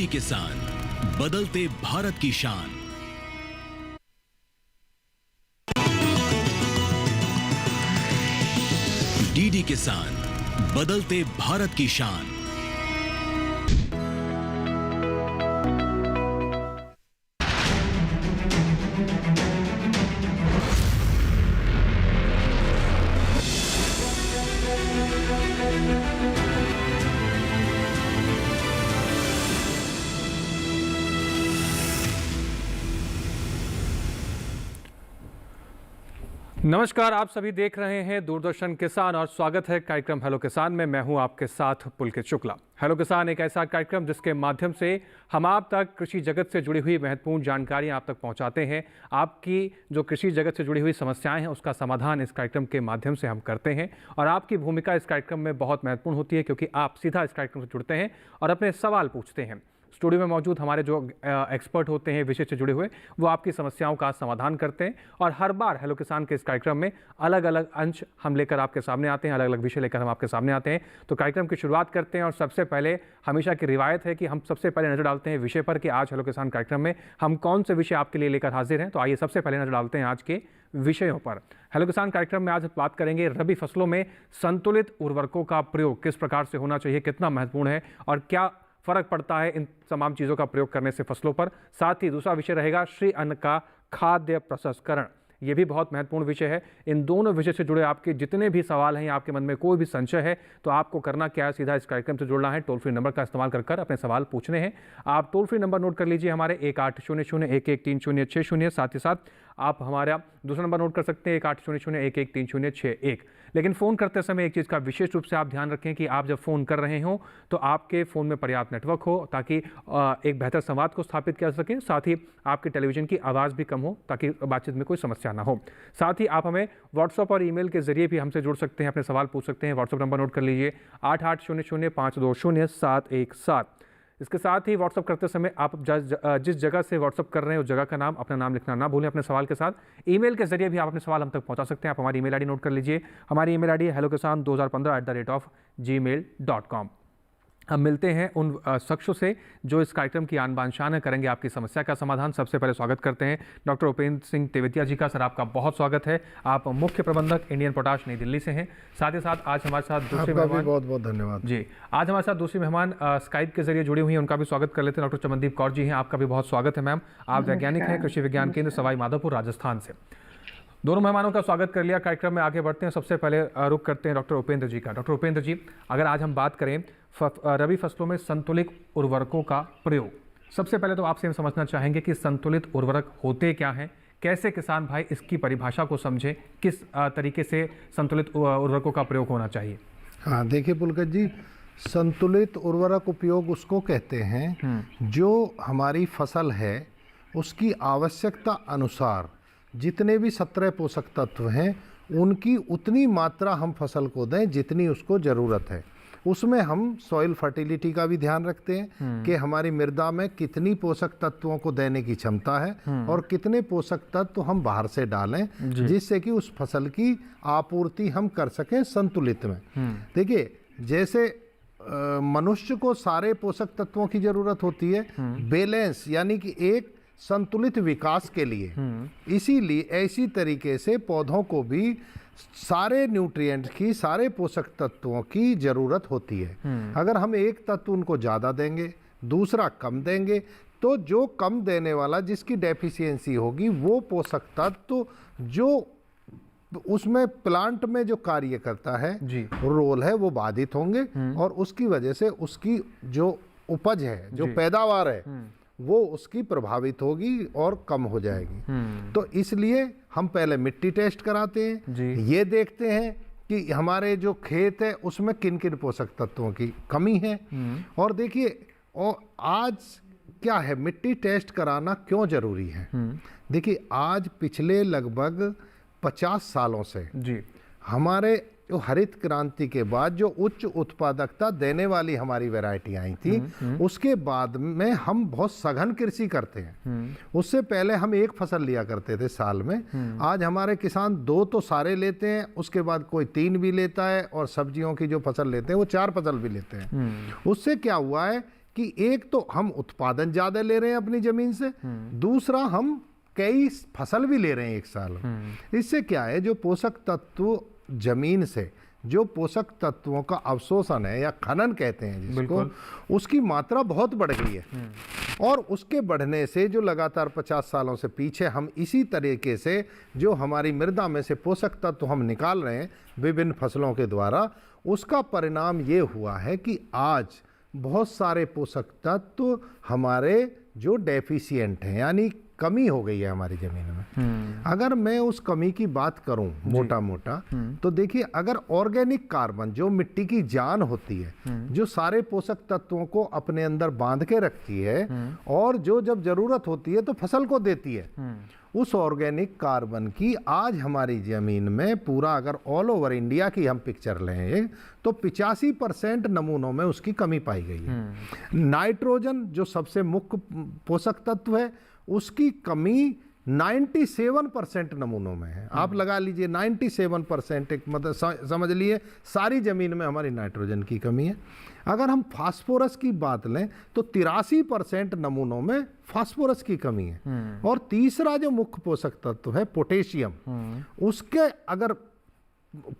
DD किसान, बदलते भारत की शान। डीडी किसान, बदलते भारत की शान। नमस्कार, आप सभी देख रहे हैं दूरदर्शन किसान और स्वागत है कार्यक्रम हेलो किसान में। मैं हूं आपके साथ पुलकित शुक्ला। हेलो किसान एक ऐसा कार्यक्रम जिसके माध्यम से हम आप तक कृषि जगत से जुड़ी हुई महत्वपूर्ण जानकारियां आप तक पहुंचाते हैं। आपकी जो कृषि जगत से जुड़ी हुई समस्याएं हैं उसका समाधान इस कार्यक्रम के माध्यम से हम करते हैं और आपकी भूमिका इस कार्यक्रम में बहुत महत्वपूर्ण होती है, क्योंकि आप सीधा इस कार्यक्रम से जुड़ते हैं और अपने सवाल पूछते हैं। स्टूडियो में मौजूद हमारे जो एक्सपर्ट होते हैं विषय से जुड़े हुए, वो आपकी समस्याओं का समाधान करते हैं और हर बार हेलो किसान के इस कार्यक्रम में अलग अलग अंश हम लेकर आपके सामने आते हैं, अलग अलग विषय लेकर हम आपके सामने आते हैं। तो कार्यक्रम की शुरुआत करते हैं और सबसे पहले हमेशा की रिवायत है कि हम सबसे पहले नजर डालते हैं विषय पर कि आज हेलो किसान कार्यक्रम में हम कौन से विषय आपके लिए लेकर हाजिर हैं। तो आइए सबसे पहले नजर डालते हैं आज के विषयों पर। हेलो किसान कार्यक्रम में आज बात करेंगे रबी फसलों में संतुलित उर्वरकों का प्रयोग किस प्रकार से होना चाहिए, कितना महत्वपूर्ण है और क्या फर्क पड़ता है इन तमाम चीज़ों का प्रयोग करने से फसलों पर। साथ ही दूसरा विषय रहेगा श्री अन्न का खाद्य प्रसंस्करण, ये भी बहुत महत्वपूर्ण विषय है। इन दोनों विषय से जुड़े आपके जितने भी सवाल हैं, आपके मन में कोई भी संशय है, तो आपको करना क्या है, सीधा इस कार्यक्रम से जुड़ना है। टोल फ्री नंबर का इस्तेमाल कर अपने सवाल पूछने हैं। आप टोल फ्री नंबर नोट कर लीजिए हमारे 1800-113060। साथ ही साथ आप हमारा दूसरा नंबर नोट कर सकते हैं 1800-113061। लेकिन फ़ोन करते समय एक चीज़ का विशेष रूप से आप ध्यान रखें कि आप जब फ़ोन कर रहे हों तो आपके फ़ोन में पर्याप्त नेटवर्क हो, ताकि एक बेहतर संवाद को स्थापित किया जा सके। साथ ही आपके टेलीविज़न की आवाज़ भी कम हो, ताकि बातचीत में कोई समस्या ना हो। साथ ही आप हमें व्हाट्सएप और ईमेल के जरिए भी हमसे जुड़ सकते हैं, अपने सवाल पूछ सकते हैं। व्हाट्सएप नंबर नोट कर लीजिए 8800520717। इसके साथ ही व्हाट्सअप करते समय आप जिस जगह से व्हाट्सअप कर रहे हैं उस जगह का नाम, अपना नाम लिखना ना भूलें अपने सवाल के साथ। ईमेल के जरिए भी आप अपने सवाल हम तक पहुंचा सकते हैं। आप हमारी ईमेल आईडी नोट कर लीजिए। हमारी ईमेल आईडी है hellokisan2015@gmail.com। हम मिलते हैं उन शख्सों से जो इस कार्यक्रम की आन बान शान करेंगे आपकी समस्या का समाधान। सबसे पहले स्वागत करते हैं डॉक्टर उपेंद्र सिंह तेवतिया जी का। सर आपका बहुत स्वागत है। आप मुख्य प्रबंधक इंडियन पोटाश नई दिल्ली से हैं। साथ ही साथ आज हमारे साथ दूसरे मेहमान, बहुत बहुत धन्यवाद जी। आज हमारे साथ दूसरी मेहमान स्काइप के जरिए जुड़ी हुई हैं, उनका भी स्वागत कर लेते हैं। डॉक्टर चमनदीप कौर जी हैं, आपका भी बहुत स्वागत है मैम। आप वैज्ञानिक हैं कृषि विज्ञान केंद्र सवाई माधोपुर राजस्थान से। दोनों मेहमानों का स्वागत कर लिया। कार्यक्रम में आगे बढ़ते हैं। सबसे पहले रुख करते हैं डॉक्टर उपेंद्र जी का। डॉक्टर उपेंद्र जी, अगर आज हम बात करें रबी फसलों में संतुलित उर्वरकों का प्रयोग, सबसे पहले तो आपसे हम समझना चाहेंगे कि संतुलित उर्वरक होते क्या हैं, कैसे किसान भाई इसकी परिभाषा को समझे, किस तरीके से संतुलित उर्वरकों का प्रयोग होना चाहिए। हाँ देखिए पुलकित जी, संतुलित उर्वरक उपयोग उसको कहते हैं जो हमारी फसल है उसकी आवश्यकता अनुसार जितने भी 17 पोषक तत्व हैं उनकी उतनी मात्रा हम फसल को दें जितनी उसको ज़रूरत है। उसमें हम सॉइल फर्टिलिटी का भी ध्यान रखते हैं कि हमारी मृदा में कितनी पोषक तत्वों को देने की क्षमता है और कितने पोषक तत्व हम बाहर से डालें जिससे कि उस फसल की आपूर्ति हम कर सकें संतुलित में। देखिए, जैसे मनुष्य को सारे पोषक तत्वों की ज़रूरत होती है बैलेंस यानी कि एक संतुलित विकास के लिए, इसीलिए ऐसी तरीके से पौधों को भी सारे न्यूट्रिएंट्स की, सारे पोषक तत्वों की ज़रूरत होती है। अगर हम एक तत्व उनको ज़्यादा देंगे, दूसरा कम देंगे, तो जो कम देने वाला जिसकी डेफिशिएंसी होगी वो पोषक तत्व जो उसमें प्लांट में जो कार्य करता है रोल है वो बाधित होंगे और उसकी वजह से उसकी जो उपज है, जो पैदावार है, वो उसकी प्रभावित होगी और कम हो जाएगी। तो इसलिए हम पहले मिट्टी टेस्ट कराते हैं, ये देखते हैं कि हमारे जो खेत है उसमें किन किन पोषक तत्वों की कमी है। और देखिए, और आज क्या है, मिट्टी टेस्ट कराना क्यों जरूरी है। देखिए, आज पिछले लगभग 50 सालों से हमारे जो हरित क्रांति के बाद जो उच्च उत्पादकता देने वाली हमारी वैरायटी आई थी, उसके बाद में हम बहुत सघन कृषि करते हैं। उससे पहले हम एक फसल लिया करते थे साल में। आज हमारे किसान 2 तो सारे लेते हैं, उसके बाद कोई 3 भी लेता है और सब्जियों की जो फसल लेते हैं वो 4 फसल भी लेते हैं। उससे क्या हुआ है कि एक तो हम उत्पादन ज्यादा ले रहे हैं अपनी जमीन से, दूसरा हम कई फसल भी ले रहे हैं एक साल में। इससे क्या है, जो पोषक तत्व जमीन से, जो पोषक तत्वों का अवशोषण है या खनन कहते हैं जिसको, उसकी मात्रा बहुत बढ़ गई है। और उसके बढ़ने से जो लगातार 50 सालों से पीछे हम इसी तरीके से जो हमारी मृदा में से पोषक तत्व हम निकाल रहे हैं विभिन्न फसलों के द्वारा, उसका परिणाम ये हुआ है कि आज बहुत सारे पोषक तत्व हमारे जो डेफिशिएंट हैं, यानी कमी हो गई है हमारी जमीन में। अगर मैं उस कमी की बात करूं मोटा मोटा, तो देखिए, अगर ऑर्गेनिक कार्बन जो मिट्टी की जान होती है, जो सारे पोषक तत्वों को अपने अंदर बांध के रखती है और जो जब जरूरत होती है तो फसल को देती है, उस ऑर्गेनिक कार्बन की आज हमारी जमीन में पूरा, अगर ऑल ओवर इंडिया की हम पिक्चर लें तो 85% नमूनों में उसकी कमी पाई गई है। नाइट्रोजन जो सबसे मुख्य पोषक तत्व है, उसकी कमी 97% नमूनों में है। आप लगा लीजिए 97%, एक मतलब समझ लिए सारी जमीन में हमारी नाइट्रोजन की कमी है। अगर हम फास्फोरस की बात लें तो 83% नमूनों में फास्फोरस की कमी है। और तीसरा जो मुख्य पोषक तत्व है पोटेशियम, उसके अगर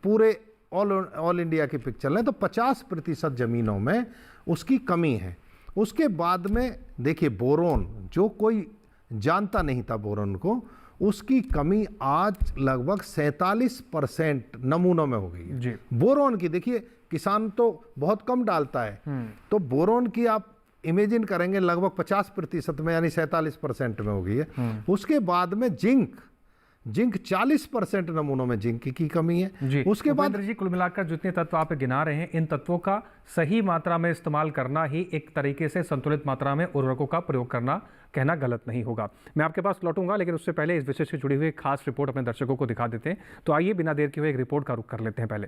पूरे ऑल इंडिया की पिक्चर लें तो 50% जमीनों में उसकी कमी है। उसके बाद में देखिए बोरोन, जो कोई जानता नहीं था बोरोन को, उसकी कमी आज लगभग 47% नमूनों में हो गई है जी। बोरोन की देखिए, किसान तो बहुत कम डालता है, तो बोरोन की आप इमेजिन करेंगे लगभग 50% में, यानी 47% में हो गई है। उसके बाद में जिंक 40% नमूनों में जिंक की कमी है जी। उसके बाद जी, कुल मिलाकर जितने तत्व आप गिना रहे हैं, इन तत्वों का सही मात्रा में इस्तेमाल करना ही एक तरीके से संतुलित मात्रा में उर्वरकों का प्रयोग करना, कहना गलत नहीं होगा। मैं आपके पास लौटूंगा, लेकिन उससे पहले इस विषय से जुड़ी हुई खास रिपोर्ट अपने दर्शकों को दिखा देते हैं। तो आइए बिना देर के हुए एक रिपोर्ट का रुख कर लेते हैं पहले।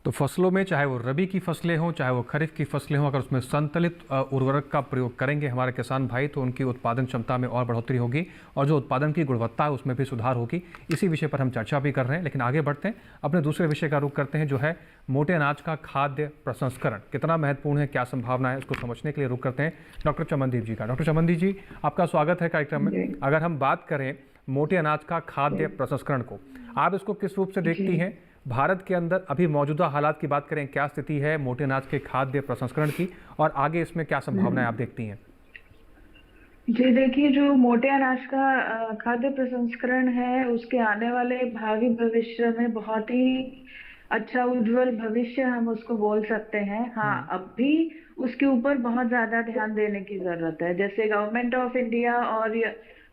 तो फसलों में, चाहे वो रबी की फसलें हों, चाहे वो खरीफ की फसलें हों, अगर उसमें संतुलित उर्वरक का प्रयोग करेंगे हमारे किसान भाई, तो उनकी उत्पादन क्षमता में और बढ़ोतरी होगी और जो उत्पादन की गुणवत्ता है उसमें भी सुधार होगी। इसी विषय पर हम चर्चा भी कर रहे हैं, लेकिन आगे बढ़ते हैं, अपने दूसरे विषय का रुख करते हैं, जो है मोटे अनाज का खाद्य प्रसंस्करण कितना महत्वपूर्ण है, क्या संभावना है, इसको समझने के लिए रुख करते हैं डॉक्टर चमनदीप जी का। डॉक्टर चमनदीप जी, आपका स्वागत है कार्यक्रम में। अगर हम बात करें मोटे अनाज का खाद्य प्रसंस्करण को, आप इसको किस रूप से देखती हैं? भारत के अंदर अभी मौजूदा हालात की बात करें, क्या स्थिति है मोटे अनाज के खाद्य प्रसंस्करण की, और आगे इसमें क्या संभावनाएं आप देखती हैं? जी देखिए, जो मोटे अनाज का खाद्य प्रसंस्करण है, उसके आने वाले भावी भविष्य में बहुत ही अच्छा उज्जवल भविष्य हम उसको बोल सकते हैं। हाँ, अब भी उसके ऊपर बहुत ज्यादा ध्यान देने की जरूरत है। जैसे गवर्नमेंट ऑफ इंडिया और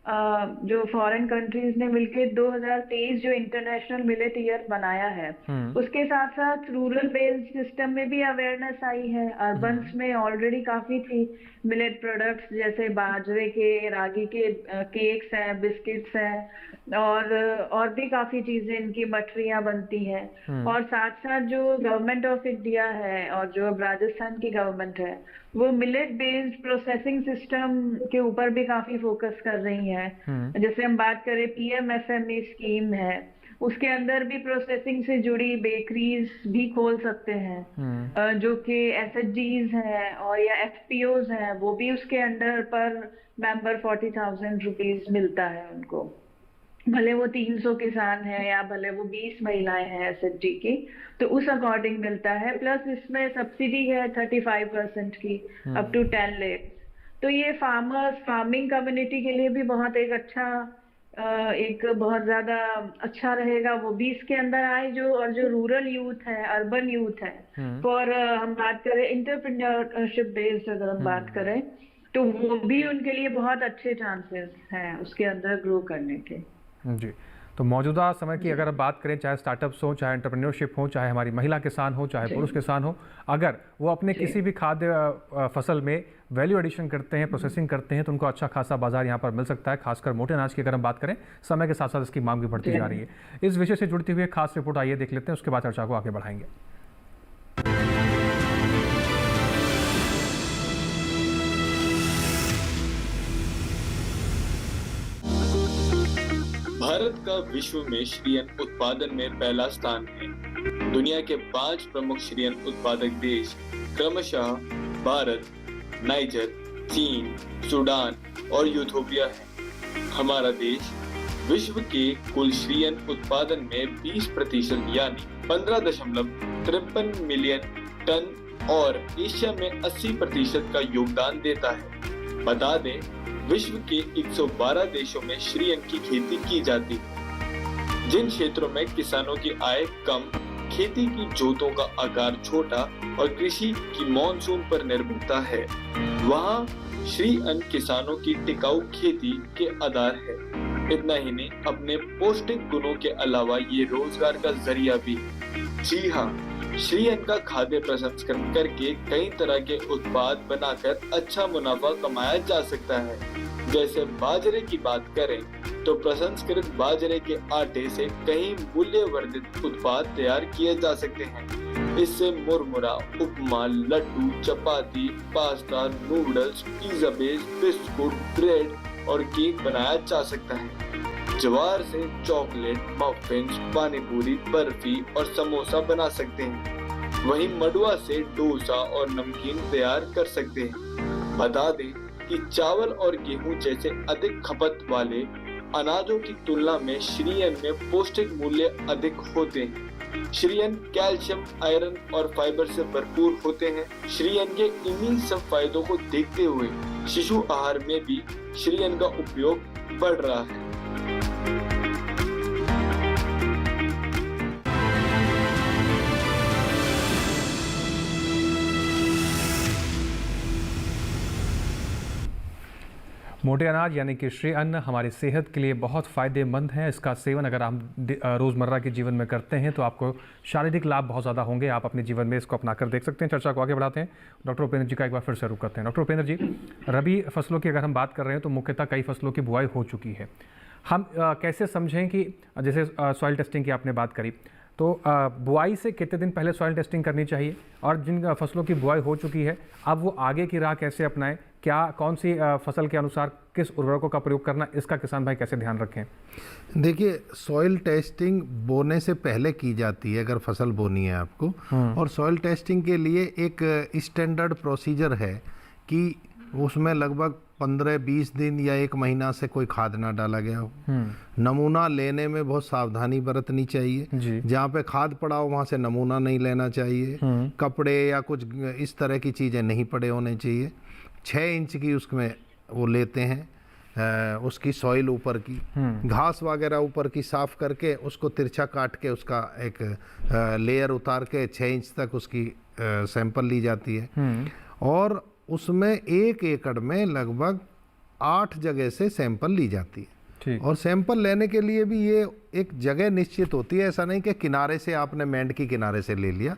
जो फॉरेन कंट्रीज ने मिलके 2023 जो इंटरनेशनल मिलेट ईयर बनाया है, उसके साथ साथ रूरल बेस्ड सिस्टम में भी अवेयरनेस आई है। अर्बन्स में ऑलरेडी काफी थी मिलेट प्रोडक्ट्स, जैसे बाजरे के, रागी के केक्स हैं, बिस्किट्स हैं, और भी काफी चीजें, इनकी मठरियां बनती हैं। और साथ साथ जो गवर्नमेंट ऑफ इंडिया है और जो अब राजस्थान की गवर्नमेंट है, वो मिलेट बेस्ड प्रोसेसिंग सिस्टम के ऊपर भी काफी फोकस कर रही है। जैसे हम बात करें PMFME स्कीम है, उसके अंदर भी प्रोसेसिंग से जुड़ी बेकरीज भी खोल सकते हैं, जो कि SHGs हैं और या FPOs हैं, वो भी उसके अंडर पर मेंबर 40,000 रुपीज मिलता है उनको, भले वो 300 किसान है या भले वो 20 महिलाएं हैं SHG की, तो उस अकॉर्डिंग मिलता है। प्लस इसमें सब्सिडी है 35% की अप टू 10 लाख। तो ये फार्मिंग कम्युनिटी के लिए भी बहुत एक अच्छा, एक बहुत ज्यादा अच्छा रहेगा, वो भी इसके अंदर आए। जो रूरल यूथ है, अर्बन यूथ है, और हम बात करें इंटरप्रेन्योरशिप बेस्ड अगर हम बात करें, तो वो भी उनके लिए बहुत अच्छे चांसेस हैं उसके अंदर ग्रो करने के। जी, तो मौजूदा समय की अगर बात करें, चाहे स्टार्टअप्स हो, चाहे एंटरप्रेन्योरशिप हो, चाहे हमारी महिला किसान हो, चाहे पुरुष किसान हो, अगर वो अपने किसी भी खाद्य फसल में वैल्यू एडिशन करते हैं, प्रोसेसिंग करते हैं, तो उनको अच्छा खासा बाजार यहाँ पर मिल सकता है। खासकर मोटे अनाज की अगर हम बात करें, समय के साथ साथ इसकी मांग भी बढ़ती जा रही है। इस विषय से जुड़ती हुई एक खास रिपोर्ट आइए देख लेते हैं, उसके बाद चर्चा को आगे बढ़ाएंगे। भारत का विश्व में श्रीअन्न उत्पादन में पहला स्थान है। दुनिया के 5 प्रमुख श्रीअन्न उत्पादक देश क्रमशः भारत, नाइजर, चीन, सूडान और यूथोपिया है। हमारा देश विश्व के कुल श्रीअन्न उत्पादन में 20% यानी 15.53 मिलियन टन और एशिया में 80% का योगदान देता है। बता दें, विश्व के 112 देशों में श्रीअन्न की खेती की जाती है। जिन क्षेत्रों में किसानों की आय कम, खेती की जोतों का आकार छोटा और कृषि की मॉनसून पर निर्भरता है, वहां श्रीअन्न किसानों की टिकाऊ खेती के आधार है। इतना ही नहीं, अपने पौष्टिक गुणों के अलावा ये रोजगार का जरिया भी है। जी हाँ, श्रीअन्न का खाद्य प्रसंस्करण करके कई तरह के उत्पाद बनाकर अच्छा मुनाफा कमाया जा सकता है। जैसे बाजरे की बात करें तो प्रसंस्कृत बाजरे के आटे से कई मूल्यवर्धित उत्पाद तैयार किए जा सकते हैं। इससे मुरमुरा, upma, laddu, chapati, pasta, noodles, pizza base, बिस्कुट, ब्रेड और केक बनाया जा सकता है। ज्वार से चॉकलेट, मफिन्स, पानी पूरी, बर्फी और समोसा बना सकते हैं। वहीं मडुआ से डोसा और नमकीन तैयार कर सकते हैं। बता दें कि चावल और गेहूं जैसे अधिक खपत वाले अनाजों की तुलना में श्रीअन्न में पौष्टिक मूल्य अधिक होते हैं। श्रीअन्न कैल्शियम, आयरन और फाइबर से भरपूर होते हैं। श्रीअन्न के इन्हीं सब फायदों को देखते हुए शिशु आहार में भी श्रीअन्न का उपयोग बढ़ रहा है। मोटे अनाज यानी कि श्रीअन्न हमारी सेहत के लिए बहुत फ़ायदेमंद है। इसका सेवन अगर हम रोज़मर्रा के जीवन में करते हैं तो आपको शारीरिक लाभ बहुत ज़्यादा होंगे। आप अपने जीवन में इसको अपनाकर देख सकते हैं। चर्चा को आगे बढ़ाते हैं। डॉक्टर उपेंद्र जी का एक बार फिर से रुख करते हैं। डॉक्टर उपेंद्र जी, रबी फसलों की अगर हम बात कर रहे हैं तो मुख्यतः कई फसलों की बुआई हो चुकी है। हम कैसे समझें कि जैसे सॉइल टेस्टिंग की आपने बात करी, तो बुआई से कितने दिन पहले सॉइल टेस्टिंग करनी चाहिए, और जिन फसलों की बुआई हो चुकी है अब वो आगे की राह कैसे अपनाएं, क्या कौन सी फसल के अनुसार किस उर्वरकों का प्रयोग करना, इसका किसान भाई कैसे ध्यान रखें? देखिए, सॉइल टेस्टिंग बोने से पहले की जाती है अगर फसल बोनी है आपको, और सॉइल टेस्टिंग के लिए एक स्टैंडर्ड प्रोसीजर है कि उसमें लगभग 15-20 दिन या 1 महीना से कोई खाद ना डाला गया हो। नमूना लेने में बहुत सावधानी बरतनी चाहिए। जहाँ पे खाद पड़ा हो वहाँ से नमूना नहीं लेना चाहिए। कपड़े या कुछ इस तरह की चीज़ें नहीं पड़े होने चाहिए। 6 इंच की उसमें वो लेते हैं, उसकी सॉइल ऊपर की, घास वगैरह ऊपर की साफ करके उसको तिरछा काट के उसका एक लेयर उतार के 6 इंच तक उसकी सैंपल ली जाती है। और उसमें 1 एकड़ में लगभग 8 जगह से सैंपल ली जाती है। ठीक। और सैंपल लेने के लिए भी ये एक जगह निश्चित होती है, ऐसा नहीं कि किनारे से आपने मेंढ की किनारे से ले लिया।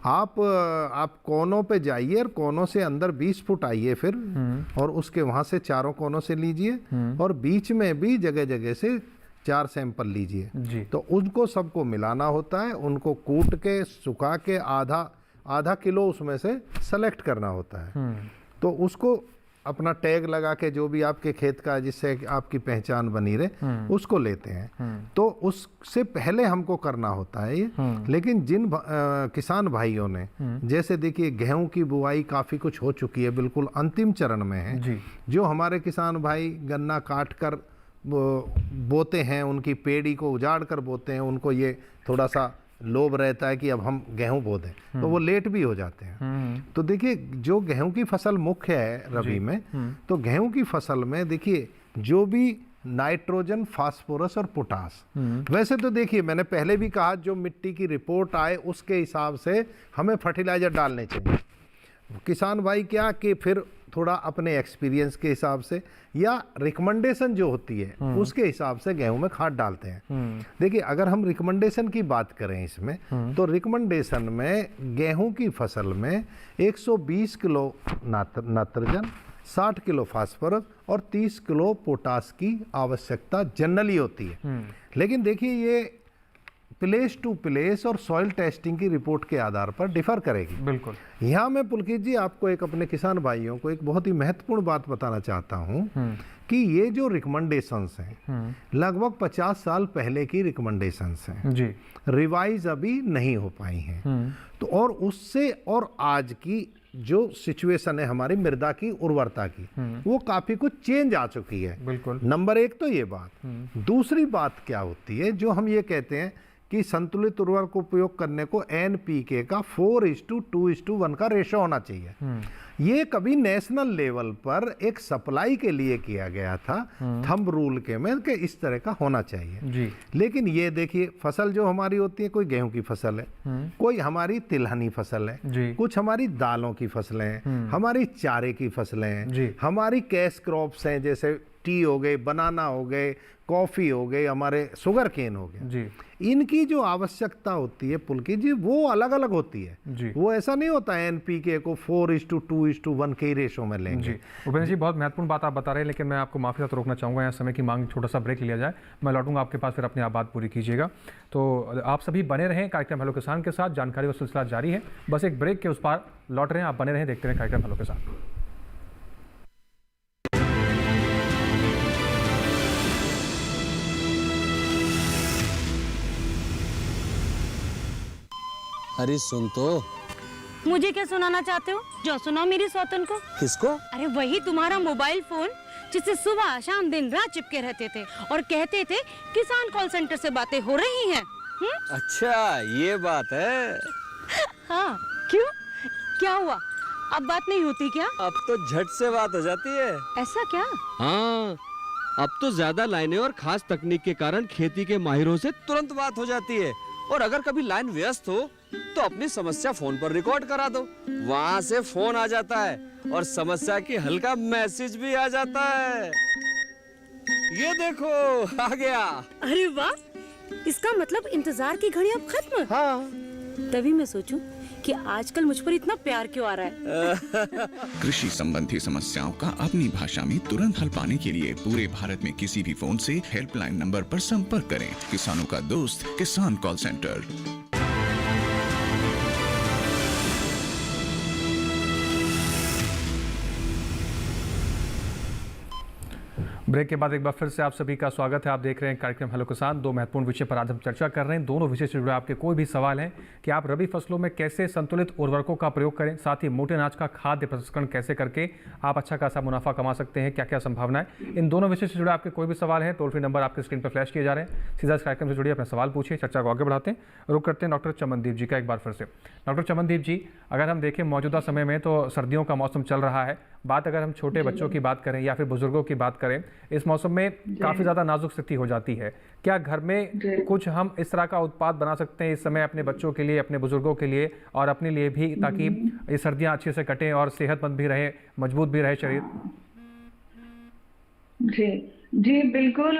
आप कोनों पे जाइए और कोनों से अंदर 20 फुट आइए फिर, और उसके वहाँ से चारों कोनों से लीजिए, और बीच में भी जगह जगह से 4 सैंपल लीजिए। तो उनको सबको मिलाना होता है, उनको कूट के सुखा के आधा किलो उसमें से सेलेक्ट करना होता है। तो उसको अपना टैग लगा के, जो भी आपके खेत का जिससे आपकी पहचान बनी रहे, उसको लेते हैं। तो उससे पहले हमको करना होता है ये। लेकिन जिन किसान भाइयों ने, जैसे देखिए गेहूं की बुआई काफ़ी कुछ हो चुकी है, बिल्कुल अंतिम चरण में है। जो हमारे किसान भाई गन्ना काट कर बोते हैं, उनकी पेड़ी को उजाड़ कर बोते हैं, उनको ये थोड़ा सा लोभ रहता है कि अब हम गेहूं बो दें, तो वो लेट भी हो जाते हैं। तो देखिए जो गेहूं की फसल मुख्य है रबी में, तो गेहूं की फसल में देखिए जो भी नाइट्रोजन, फास्फोरस और पोटास, वैसे तो देखिए मैंने पहले भी कहा, जो मिट्टी की रिपोर्ट आए उसके हिसाब से हमें फर्टिलाइजर डालने चाहिए। किसान भाई क्या कि फिर थोड़ा अपने एक्सपीरियंस के हिसाब से या रिकमेंडेशन जो होती है उसके हिसाब से गेहूं में खाद डालते हैं। देखिए अगर हम रिकमेंडेशन की बात करें इसमें, तो रिकमेंडेशन में गेहूं की फसल में 120 किलो नाइट्रोजन, 60 किलो फास्फोरस और 30 किलो पोटास की आवश्यकता जनरली होती है। लेकिन देखिए ये प्लेस टू प्लेस और सॉइल टेस्टिंग की रिपोर्ट के आधार पर डिफर करेगी। बिल्कुल। यहाँ मैं पुलकित जी आपको एक अपने किसान भाइयों को एक बहुत ही महत्वपूर्ण बात बताना चाहता हूँ कि ये जो रिकमेंडेशंस हैं लगभग 50 साल पहले की रिकमेंडेशंस हैं जी, रिवाइज अभी नहीं हो पाई हैं। तो और उससे और आज की जो सिचुएशन है हमारी मृदा की उर्वरता की, वो काफी कुछ चेंज आ चुकी है। बिल्कुल। नंबर एक तो ये बात। दूसरी बात क्या होती है, जो हम ये कहते हैं कि संतुलित उर्वरक उपयोग करने को NPK का 4:2:1 का रेशो होना चाहिए। ये कभी नेशनल लेवल पर एक सप्लाई के लिए किया गया था, थंब रूल के में कि इस तरह का होना चाहिए जी। लेकिन ये देखिए फसल जो हमारी होती है, कोई गेहूं की फसल है, कोई हमारी तिलहनी फसल है जी। कुछ हमारी दालों की फसलें हैं, हमारी चारे की फसलें हैं, हमारी कैश क्रॉप्स हैं, जैसे टी हो गए, बनाना हो गए, कॉफी हो गए, हमारे शुगर केन हो गए जी। इनकी जो आवश्यकता होती है पुलकित जी, वो अलग अलग होती है जी। वो ऐसा नहीं होता है NPK को 4:2:1 के रेशो में लेंगे जी। उपेंद्र जी बहुत महत्वपूर्ण बात आप बता रहे हैं, लेकिन मैं आपको माफी साथ रोकना चाहूँगा, यहाँ समय की मांग, छोटा सा ब्रेक लिया जाए, मैं लौटूंगा आपके पास, फिर अपनी आप बात पूरी कीजिएगा। तो आप सभी बने रहें कार्यक्रम हेलो किसान के साथ, जानकारी का सिलसिला जारी है, बस एक ब्रेक के उस पार लौट रहे हैं, आप बने रहें, देखते रहें कार्यक्रम हेलो के साथ। अरे सुन तो। मुझे क्या सुनाना चाहते हो? जो सुनाओ मेरी सौतन को। किसको? अरे वही तुम्हारा मोबाइल फोन जिससे सुबह शाम दिन रात चिपके रहते थे और कहते थे किसान कॉल सेंटर से बातें हो रही हैं। अच्छा ये बात है। हाँ क्यों, क्या हुआ? अब बात नहीं होती क्या? अब तो झट से बात हो जाती है। ऐसा क्या? हाँ अब तो ज्यादा लाइनें और खास तकनीक के कारण खेती के माहिरों से तुरंत बात हो जाती है। और अगर कभी लाइन व्यस्त हो तो अपनी समस्या फोन पर रिकॉर्ड करा दो, वहाँ से फोन आ जाता है और समस्या की हल का मैसेज भी आ जाता है। ये देखो आ गया। अरे वाह, इसका मतलब इंतजार की घड़ी अब खत्म। हाँ तभी मैं सोचूं कि आजकल मुझ पर इतना प्यार क्यों आ रहा है। कृषि संबंधी समस्याओं का अपनी भाषा में तुरंत हल पाने के लिए पूरे भारत में किसी भी फोन से हेल्पलाइन नंबर पर संपर्क करें। किसानों का दोस्त किसान कॉल सेंटर। ब्रेक के बाद एक बार फिर से आप सभी का स्वागत है। आप देख रहे हैं कार्यक्रम हेलो किसान। दो महत्वपूर्ण विषय पर आज हम चर्चा कर रहे हैं। दोनों विषय से जुड़े आपके कोई भी सवाल हैं कि आप रबी फसलों में कैसे संतुलित उर्वरकों का प्रयोग करें, साथ ही मोटे अनाज का खाद्य प्रसंस्करण कैसे करके आप अच्छा खासा मुनाफा कमा सकते हैं, क्या क्या संभावनाएं, इन दोनों विषय से जुड़े आपके कोई भी सवाल हैं, टोल फ्री नंबर आपके स्क्रीन पर फ्लैश किए जा रहे हैं। सीधा इस कार्यक्रम से जुड़िए, अपने सवाल पूछिए, चर्चा को आगे बढ़ाते हैं। रुक करते हैं डॉक्टर चमनदीप जी का एक बार फिर से। डॉक्टर चमनदीप जी, अगर हम देखें मौजूदा समय में तो सर्दियों का मौसम चल रहा है, बात अगर हम छोटे बच्चों की बात करें या फिर बुजुर्गों की बात करें, इस मौसम में काफ़ी ज़्यादा नाजुक स्थिति हो जाती है। क्या घर में कुछ हम इस तरह का उत्पाद बना सकते हैं इस समय अपने बच्चों के लिए, अपने बुजुर्गों के लिए और अपने लिए भी, ताकि ये सर्दियाँ अच्छे से कटें और सेहतमंद भी रहे, मजबूत भी रहे शरीर? जी जी बिल्कुल।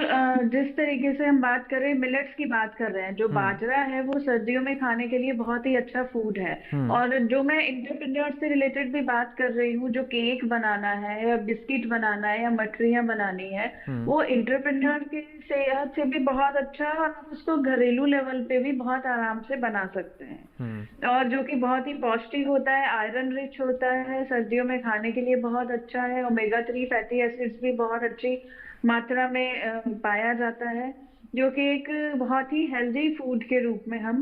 जिस तरीके से हम बात कर रहे हैं, मिलेट्स की बात कर रहे हैं, जो बाजरा है वो सर्दियों में खाने के लिए बहुत ही अच्छा फूड है। और जो मैं एंटरप्रेन्योर से रिलेटेड भी बात कर रही हूँ, जो केक बनाना है या बिस्किट बनाना है या मठरियाँ बनानी है, वो एंटरप्रेन्योर की सेहत से भी बहुत अच्छा है और आप उसको घरेलू लेवल पे भी बहुत आराम से बना सकते हैं। और जो कि बहुत ही पौष्टिक होता है, आयरन रिच होता है, सर्दियों में खाने के लिए बहुत अच्छा है। ओमेगा 3 फैटी एसिड्स भी बहुत अच्छी मात्रा में पाया जाता है, जो कि एक बहुत ही हेल्दी फूड के रूप में हम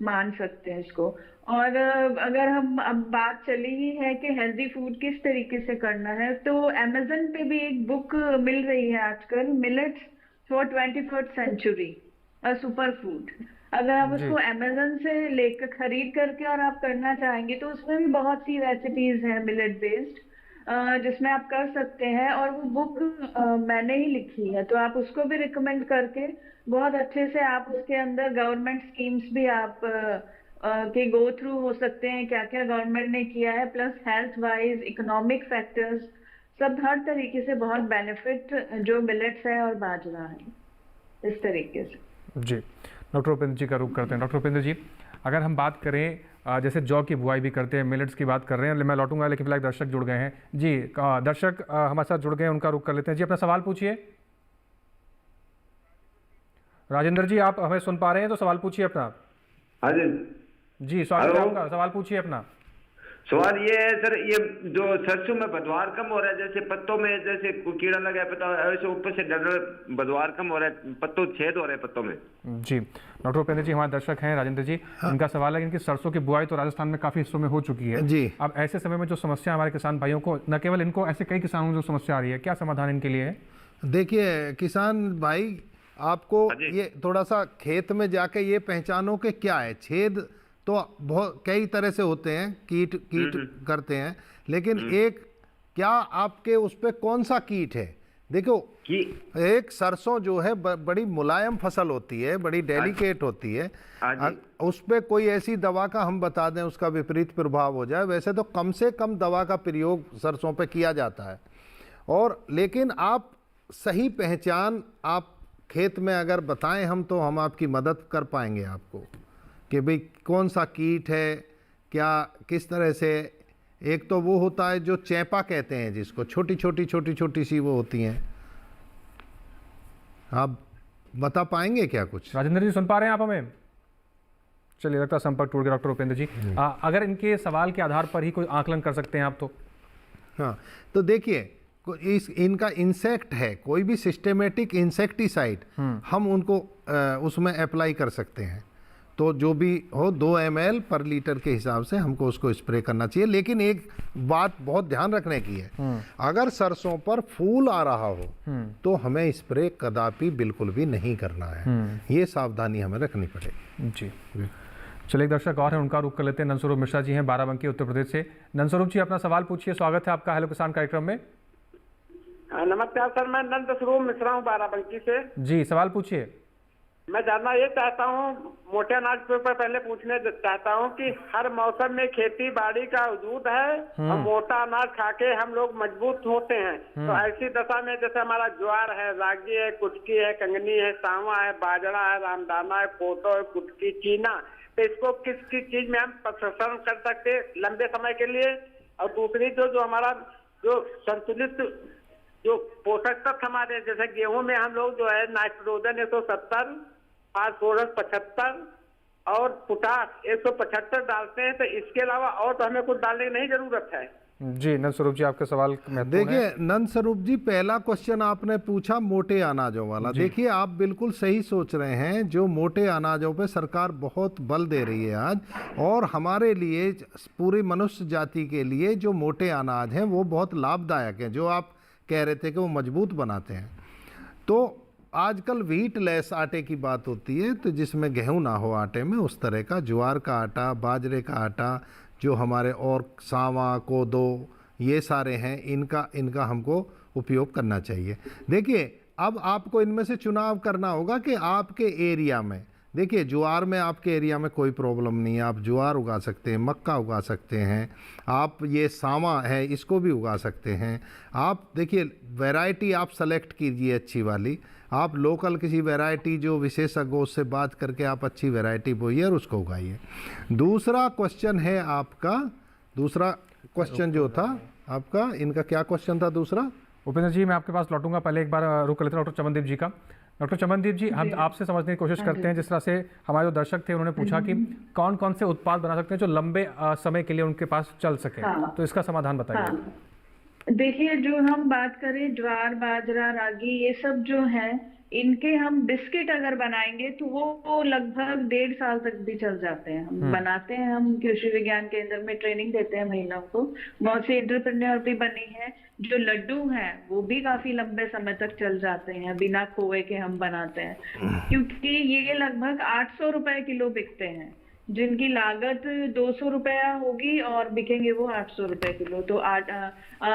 मान सकते हैं इसको। और अगर हम अब बात चली ही है कि हेल्दी फूड किस तरीके से करना है, तो अमेज़न पे भी एक बुक मिल रही है आजकल, millets for 21st century, a super food. अगर आप उसको अमेज़न से लेकर खरीद करके और आप करना चाहेंगे, तो उसमें भी बहुत सी रेसिपीज हैं मिलेट बेस्ड, जिसमें आप कर सकते हैं। और वो बुक मैंने ही लिखी है, तो आप उसको भी रिकमेंड करके बहुत अच्छे से आप उसके अंदर गवर्नमेंट स्कीम्स भी आप के गो थ्रू हो सकते हैं, क्या क्या गवर्नमेंट ने किया है, plus health wise, economic factors, सब हर तरीके से बहुत बेनिफिट जो मिलेट्स है और बाजरा है, इस तरीके से। जी, डॉक्टर उपेंद्र जी का रुख करते हैं। डॉक्टर उपेंद्र जी, अगर हम बात करें जैसे जौ की बुआई भी करते हैं, मिलेट्स की बात कर रहे हैं, मैं लौटूंगा, लेकिन फिलहाल दर्शक जुड़ गए हैं। जी, दर्शक हमारे साथ जुड़ गए हैं, उनका रुख कर लेते हैं। जी, अपना सवाल पूछिए। राजेंद्र जी, आप हमें सुन पा रहे हैं तो सवाल पूछिए अपना। हाँ जी, स्वागत है आपका, सवाल पूछिए अपना। सवाल ये है सर, ये जो सरसों में बदवार कम हो रहा है, जैसे पत्तों में जैसे कीड़ा लगा है, पता ऐसे ऊपर से बदवार कम हो रहा है, पत्तों छेद हो रहे हैं पत्तों में। जी, डॉक्टर उपेंद्र जी हमारे दर्शक हैं, राजेंद्र जी। इनका सवाल है, इनकी सरसों की बुआई तो राजस्थान में काफ़ी हिस्सों में हो चुकी है जी। अब ऐसे समय में जो समस्या हमारे किसान भाइयों को, न केवल इनको, ऐसे कई किसानों को जो समस्या आ रही है, क्या समाधान इनके लिए है? देखिए किसान भाई, आपको ये थोड़ा सा खेत में जाके ये पहचानो कि क्या है छेद। तो बहुत कई तरह से होते हैं, कीट करते हैं, लेकिन एक क्या आपके उस पे कौन सा कीट है? देखो, एक सरसों जो है बड़ी मुलायम फसल होती है, बड़ी डेलिकेट होती है। उस पे कोई ऐसी दवा का हम बता दें उसका विपरीत प्रभाव हो जाए, वैसे तो कम से कम दवा का प्रयोग सरसों पे किया जाता है। और लेकिन आप सही पहचान आप खेत में अगर बताएं हम, तो हम आपकी मदद कर पाएंगे आपको कि भाई कौन सा कीट है, क्या किस तरह से। एक तो वो होता है जो चैपा कहते हैं, जिसको छोटी छोटी सी वो होती हैं। आप बता पाएंगे क्या कुछ? राजेंद्र जी, सुन पा रहे हैं आप हमें? चलिए, लगता है संपर्क टूट गया डॉक्टर उपेंद्र जी। अगर इनके सवाल के आधार पर ही कोई आकलन कर सकते हैं आप तो? हाँ, तो देखिए, इनका इंसेक्ट है, कोई भी सिस्टेमेटिक इंसेक्टिसाइड हम उनको उसमें अप्लाई कर सकते हैं। तो जो भी हो 2 ml पर लीटर के हिसाब से हमको उसको स्प्रे करना चाहिए। लेकिन एक बात बहुत ध्यान रखने की है, अगर सरसों पर फूल आ रहा हो तो हमें स्प्रे कदापि बिल्कुल भी नहीं करना है। ये सावधानी हमें रखनी पड़ेगी। जी, चलिए, एक दर्शक और है, उनका रुख कर लेते हैं। नंदस्वरूप मिश्रा जी हैं, बाराबंकी, उत्तर प्रदेश से। नंदस्वरूप जी, अपना सवाल पूछिए, स्वागत है आपका हेलो किसान कार्यक्रम में। नमस्कार सर, मैं नंदस्वरूप मिश्रा हूँ, बाराबंकी से। जी, सवाल पूछिए। मैं जानना ये चाहता हूँ, मोटे अनाज पर पहले पूछने चाहता हूँ कि हर मौसम में खेती बाड़ी का वजूद है और मोटा अनाज खा के हम लोग मजबूत होते हैं। तो ऐसी दशा में जैसे हमारा ज्वार है, रागी है, कुटकी है, कंगनी है, सांवा है, बाजरा है, रामदाना है, कोटो है, कुटकी, चीना, तो इसको किस किस चीज में हम प्रसंस्करण कर सकते हैं लंबे समय के लिए? और दूसरी जो हमारा जो संतुलित जो पोषक तत्व हमारे, जैसे गेहूं में हम लोग जो है नाइट्रोजन 170, फास्फोरस 75 और पोटाश 175 डालते हैं, तो इसके अलावा और तो हमें कुछ डालने की नहीं जरूरत है। जी, नंदस्वरूप जी, आपके सवाल देखिए नंदस्वरूप जी, पहला क्वेश्चन आपने पूछा मोटे अनाजों वाला। देखिए, आप बिल्कुल सही सोच रहे हैं। जो मोटे अनाजों पे सरकार बहुत बल दे रही है आज, और हमारे लिए, पूरी मनुष्य जाति के लिए जो मोटे अनाज हैं वो बहुत लाभदायक हैं। जो आप कह रहे थे कि वो मजबूत बनाते हैं, तो आजकल व्हीट लेस आटे की बात होती है, तो जिसमें गेहूं ना हो आटे में, उस तरह का ज्वार का आटा, बाजरे का आटा, जो हमारे और सांवा, कोदो, ये सारे हैं, इनका हमको उपयोग करना चाहिए। देखिए, अब आपको इनमें से चुनाव करना होगा कि आपके एरिया में, देखिए ज्वार में आपके एरिया में कोई प्रॉब्लम नहीं है, आप ज्वार उगा सकते हैं, मक्का उगा सकते हैं, आप ये सामा है इसको भी उगा सकते हैं। आप देखिए वैरायटी आप सेलेक्ट कीजिए अच्छी वाली, आप लोकल किसी वैरायटी जो विशेषज्ञों से बात करके आप अच्छी वैरायटी बोइए और उसको उगाइए। दूसरा क्वेश्चन है आपका, दूसरा क्वेश्चन जो था आपका, इनका क्या क्वेश्चन था दूसरा? उपेंद्र जी मैं आपके पास लौटूंगा, पहले एक बार रुक लेते हैं डॉक्टर चमनदीप जी का। डॉक्टर चमनदीप जी, हम आपसे समझने की कोशिश करते हैं, जिस तरह से हमारे जो दर्शक थे उन्होंने पूछा कि कौन कौन से उत्पाद बना सकते हैं जो लंबे समय के लिए उनके पास चल सके, तो इसका समाधान बताइए। देखिए जो हम बात करें ज्वार, बाजरा, रागी, ये सब जो है इनके हम बिस्किट अगर बनाएंगे तो वो लगभग 1.5 साल तक भी चल जाते हैं। हम बनाते हैं, हम कृषि विज्ञान केंद्र में ट्रेनिंग देते हैं महिलाओं को, बहुत सी एंटरप्रेन्योर भी बनी है। जो लड्डू हैं वो भी काफी लंबे समय तक चल जाते हैं, बिना खोए के हम बनाते हैं, क्योंकि ये लगभग 800 रुपए किलो बिकते हैं, जिनकी लागत 200 रुपया होगी और बिकेंगे वो 800 रुपए किलो। तो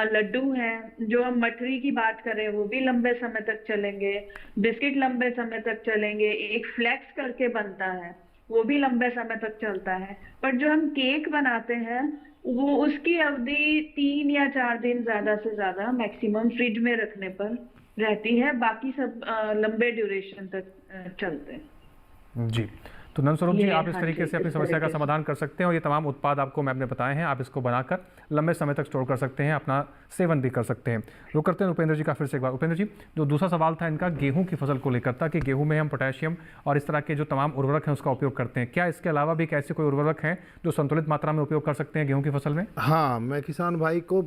लड्डू हैं, जो हम मठरी की बात करें वो भी लंबे समय तक चलेंगे, बिस्किट लंबे समय तक चलेंगे, एक फ्लेक्स करके बनता है वो भी लंबे समय तक चलता है। पर जो हम केक बनाते हैं वो उसकी अवधि 3 या 4 दिन ज्यादा से ज्यादा मैक्सिमम फ्रिज में रखने पर रहती है, बाकी सब लंबे ड्यूरेशन तक चलते हैं। जी, तो नंदस्वरूप जी आप इस तरीके से अपनी समस्या का समाधान कर सकते हैं, और ये तमाम उत्पाद आपको मैम ने बताए हैं, आप इसको बनाकर लंबे समय तक स्टोर कर सकते हैं, अपना सेवन भी कर सकते हैं। रुक करते हैं उपेंद्र जी का फिर से एक बार। उपेंद्र जी, जो दूसरा सवाल था इनका गेहूं की फसल को लेकर था कि गेहूं में हम पोटेशियम और इस तरह के जो तमाम उर्वरक हैं उसका उपयोग करते हैं, क्या इसके अलावा भी ऐसे कोई उर्वरक हैं जो संतुलित मात्रा में उपयोग कर सकते हैं गेहूँ की फसल में? हाँ, मैं किसान भाई को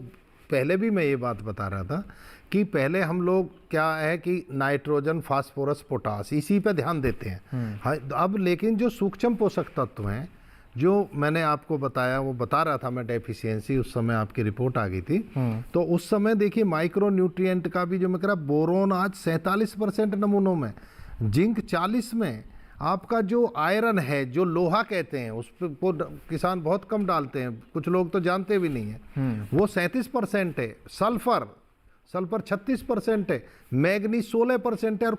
पहले भी मैं ये बात बता रहा था कि पहले हम लोग क्या है कि नाइट्रोजन, फास्फोरस, पोटास इसी पे ध्यान देते हैं। हाँ, अब लेकिन जो सूक्ष्म पोषक तत्व हैं जो मैंने आपको बताया, वो बता रहा था मैं डेफिशिएंसी, उस समय आपकी रिपोर्ट आ गई थी, तो उस समय देखिए माइक्रो न्यूट्रिएंट का भी जो मैं कह रहा, बोरोन आज 47% नमूनों में, जिंक 40 में, आपका जो आयरन है, जो लोहा कहते हैं, उस पर वो किसान बहुत कम डालते हैं, कुछ लोग तो जानते भी नहीं है, वो 37% है। सल्फर 36% है, मैग्नीज 16% है, और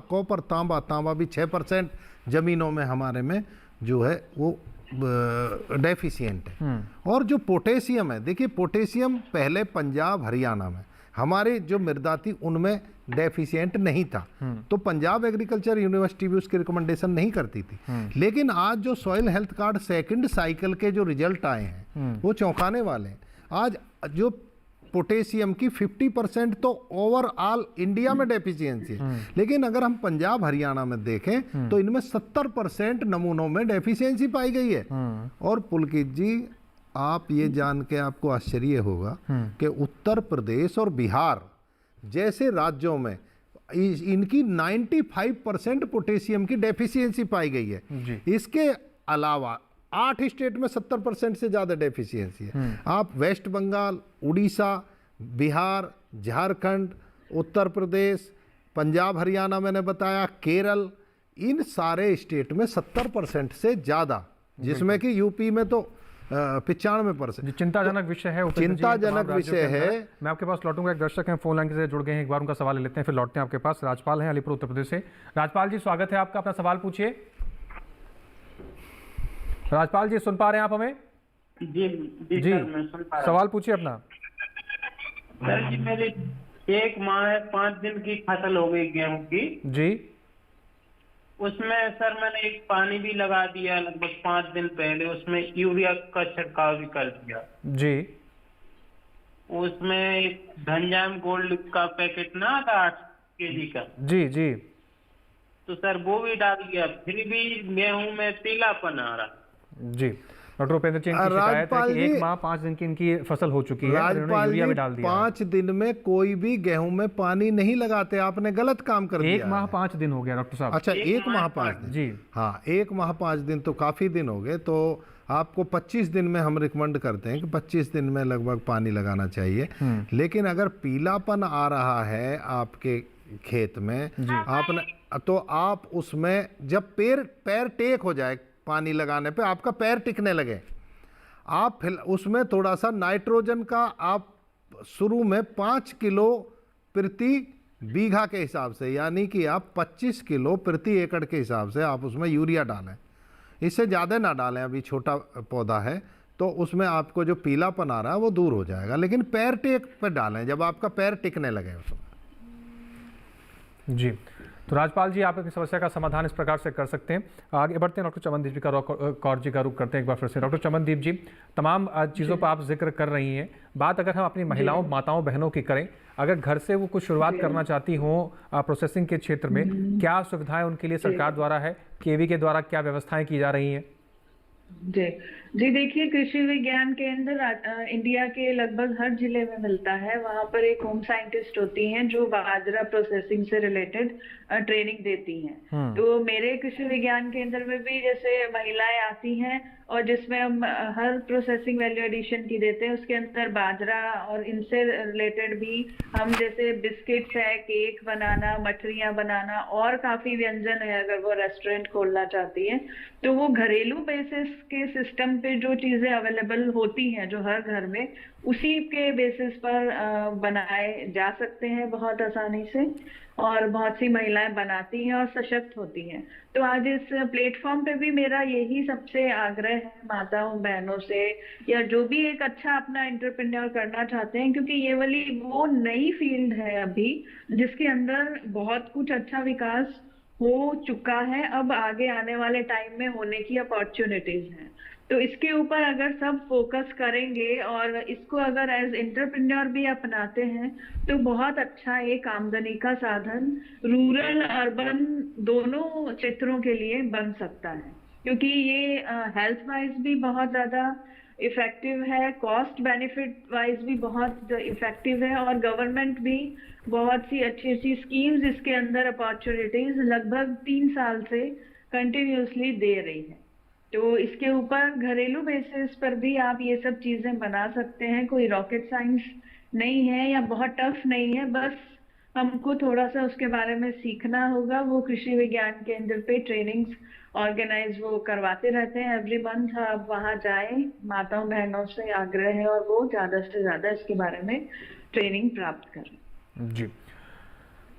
कॉपर तांबा भी 6% जमीनों में हमारे में जो है वो डेफिशिएंट है। और जो पोटेशियम है, देखिए पोटेशियम पहले पंजाब हरियाणा में हमारे जो मृदा थी उनमें डेफिशिएंट नहीं था, तो पंजाब एग्रीकल्चर यूनिवर्सिटी भी उसकी रिकमेंडेशन नहीं करती थी। लेकिन आज जो soil health card second cycle के जो रिजल्ट आए हैं वो चौंकाने वाले हैं। आज जो पोटेशियम की 50% तो ओवरऑल इंडिया में डेफिशिएंसी है, लेकिन अगर हम पंजाब हरियाणा में देखें तो इनमें 70% नमूनों में डेफिशिएंसी पाई गई है। और पुलकित जी, आप ये जान के आपको आश्चर्य होगा कि उत्तर प्रदेश और बिहार जैसे राज्यों में इनकी 95% पोटेशियम की डेफिशिएंसी पाई गई है। इसके अलावा 8 स्टेट में 70% से ज़्यादा डेफिशिएंसी है। आप वेस्ट बंगाल, उड़ीसा, बिहार, झारखंड, उत्तर प्रदेश, पंजाब हरियाणा मैंने बताया, केरल, इन सारे स्टेट में 70% से ज़्यादा, जिसमें कि यूपी में तो 95%। चिंताजनक विषय है, चिंताजनक विषय है। मैं आपके पास लौटूंगा, एक दर्शक हैं फोन लाइन से जुड़ गए हैं, एक बार उनका सवाल ले लेते हैं, फिर लौटते हैं आपके पास। राजपाल हैं अलीपुर उत्तर प्रदेश से। राजपाल जी स्वागत है आपका, अपना सवाल पूछिए। राजपाल जी सुन पा रहे हैं आप हमें? जी सर, मैं सुन पा रहा हूं। सवाल पूछिए अपना। सर जी, मेरी 1 माह 5 दिन की फसल हो गई गेहूं की जी। उसमें सर मैंने एक पानी भी लगा दिया लगभग 5 दिन पहले, उसमें यूरिया का छिड़काव भी कर दिया जी। उसमें एक धनजाम गोल्ड का पैकेट ना आता 8 kg का, जी जी, तो सर वो भी डाल दिया, फिर भी गेहूं में पीलापन आ रहा। जी डॉक्टर उपेंद्र जी, इनकी शिकायत है कि 1 माह 5 दिन की इनकी फसल हो चुकी है, राजपाल जी, भी डाल दिया 5 दिन में कोई भी गेहूं में पानी नहीं लगाते, आपने गलत काम कर दिया। 1 माह 5 दिन हो गया डॉक्टर साहब। अच्छा, 1 माह 5 दिन जी, हाँ, 1 माह 5 दिन तो काफी दिन हो गए, तो आपको 25 दिन में हम रिकमेंड करते हैं कि 25 दिन में लगभग पानी लगाना चाहिए। लेकिन अगर पीलापन आ रहा है आपके खेत में आपने, तो आप उसमें जब पैर टेक हो जाए पानी लगाने पे, आपका पैर टिकने लगे, आप फिर उसमें थोड़ा सा नाइट्रोजन का आप शुरू में 5 किलो प्रति बीघा के हिसाब से, यानी कि आप 25 किलो प्रति एकड़ के हिसाब से आप उसमें यूरिया डालें। इससे ज़्यादा ना डालें, अभी छोटा पौधा है तो उसमें आपको जो पीलापन आ रहा है वो दूर हो जाएगा, लेकिन पैर टेक पर डालें जब आपका पैर टिकने लगे उसमें। जी, तो राजपाल जी आप अपनी समस्या का समाधान इस प्रकार से कर सकते हैं। आगे बढ़ते हैं, डॉक्टर चमनदीप जी कौर जी का रुख करते हैं एक बार फिर से। डॉक्टर चमनदीप जी, तमाम चीज़ों पर आप जिक्र कर रही हैं। बात अगर हम अपनी महिलाओं, माताओं, बहनों की करें, अगर घर से वो कुछ शुरुआत करना चाहती हों प्रोसेसिंग के क्षेत्र में, क्या सुविधाएं उनके लिए सरकार द्वारा है, केवी के द्वारा क्या व्यवस्थाएं की जा रही हैं? जी देखिए, कृषि विज्ञान केंद्र इंडिया के लगभग हर जिले में मिलता है। वहाँ पर एक होम साइंटिस्ट होती हैं जो बाजरा प्रोसेसिंग से रिलेटेड ट्रेनिंग देती हैं। तो मेरे कृषि विज्ञान केंद्र में भी जैसे महिलाएं आती हैं और जिसमें हम हर प्रोसेसिंग वैल्यू एडिशन की देते हैं, उसके अंदर बाजरा और इनसे रिलेटेड भी हम जैसे बिस्किट्स है, केक बनाना, मठरियाँ बनाना और काफी व्यंजन है। अगर वो रेस्टोरेंट खोलना चाहती है तो वो घरेलू बेसिस के सिस्टम पे जो चीजें अवेलेबल होती हैं जो हर घर में, उसी के बेसिस पर बनाए जा सकते हैं बहुत आसानी से, और बहुत सी महिलाएं बनाती हैं और सशक्त होती हैं। तो आज इस प्लेटफॉर्म पे भी मेरा यही सबसे आग्रह है माताओं बहनों से, या जो भी एक अच्छा अपना एंटरप्रेन्योर करना चाहते हैं, क्योंकि ये वाली वो नई फील्ड है अभी जिसके अंदर बहुत कुछ अच्छा विकास हो चुका है, अब आगे आने वाले टाइम में होने की अपॉर्चुनिटीज हैं। तो इसके ऊपर अगर सब फोकस करेंगे और इसको अगर एज एंटरप्रेन्योर भी अपनाते हैं तो बहुत अच्छा एक आमदनी का साधन रूरल अर्बन दोनों क्षेत्रों के लिए बन सकता है, क्योंकि ये हेल्थ वाइज भी बहुत ज़्यादा इफेक्टिव है, कॉस्ट बेनिफिट वाइज भी बहुत इफेक्टिव है, और गवर्नमेंट भी बहुत सी अच्छी अच्छी स्कीम्स इसके अंदर अपॉर्चुनिटीज लगभग 3 साल से कंटिन्यूसली दे रही है। तो इसके ऊपर घरेलू बेसिस पर भी आप ये सब चीजें बना सकते हैं। कोई रॉकेट साइंस नहीं है या बहुत टफ नहीं है, बस हमको थोड़ा सा उसके बारे में सीखना होगा। वो कृषि विज्ञान केंद्र पे ट्रेनिंग्स ऑर्गेनाइज वो करवाते रहते हैं एवरी मंथ। आप वहाँ जाएं, माताओं बहनों से आग्रह है, और वो ज़्यादा से ज़्यादा इसके बारे में ट्रेनिंग प्राप्त करें। जी,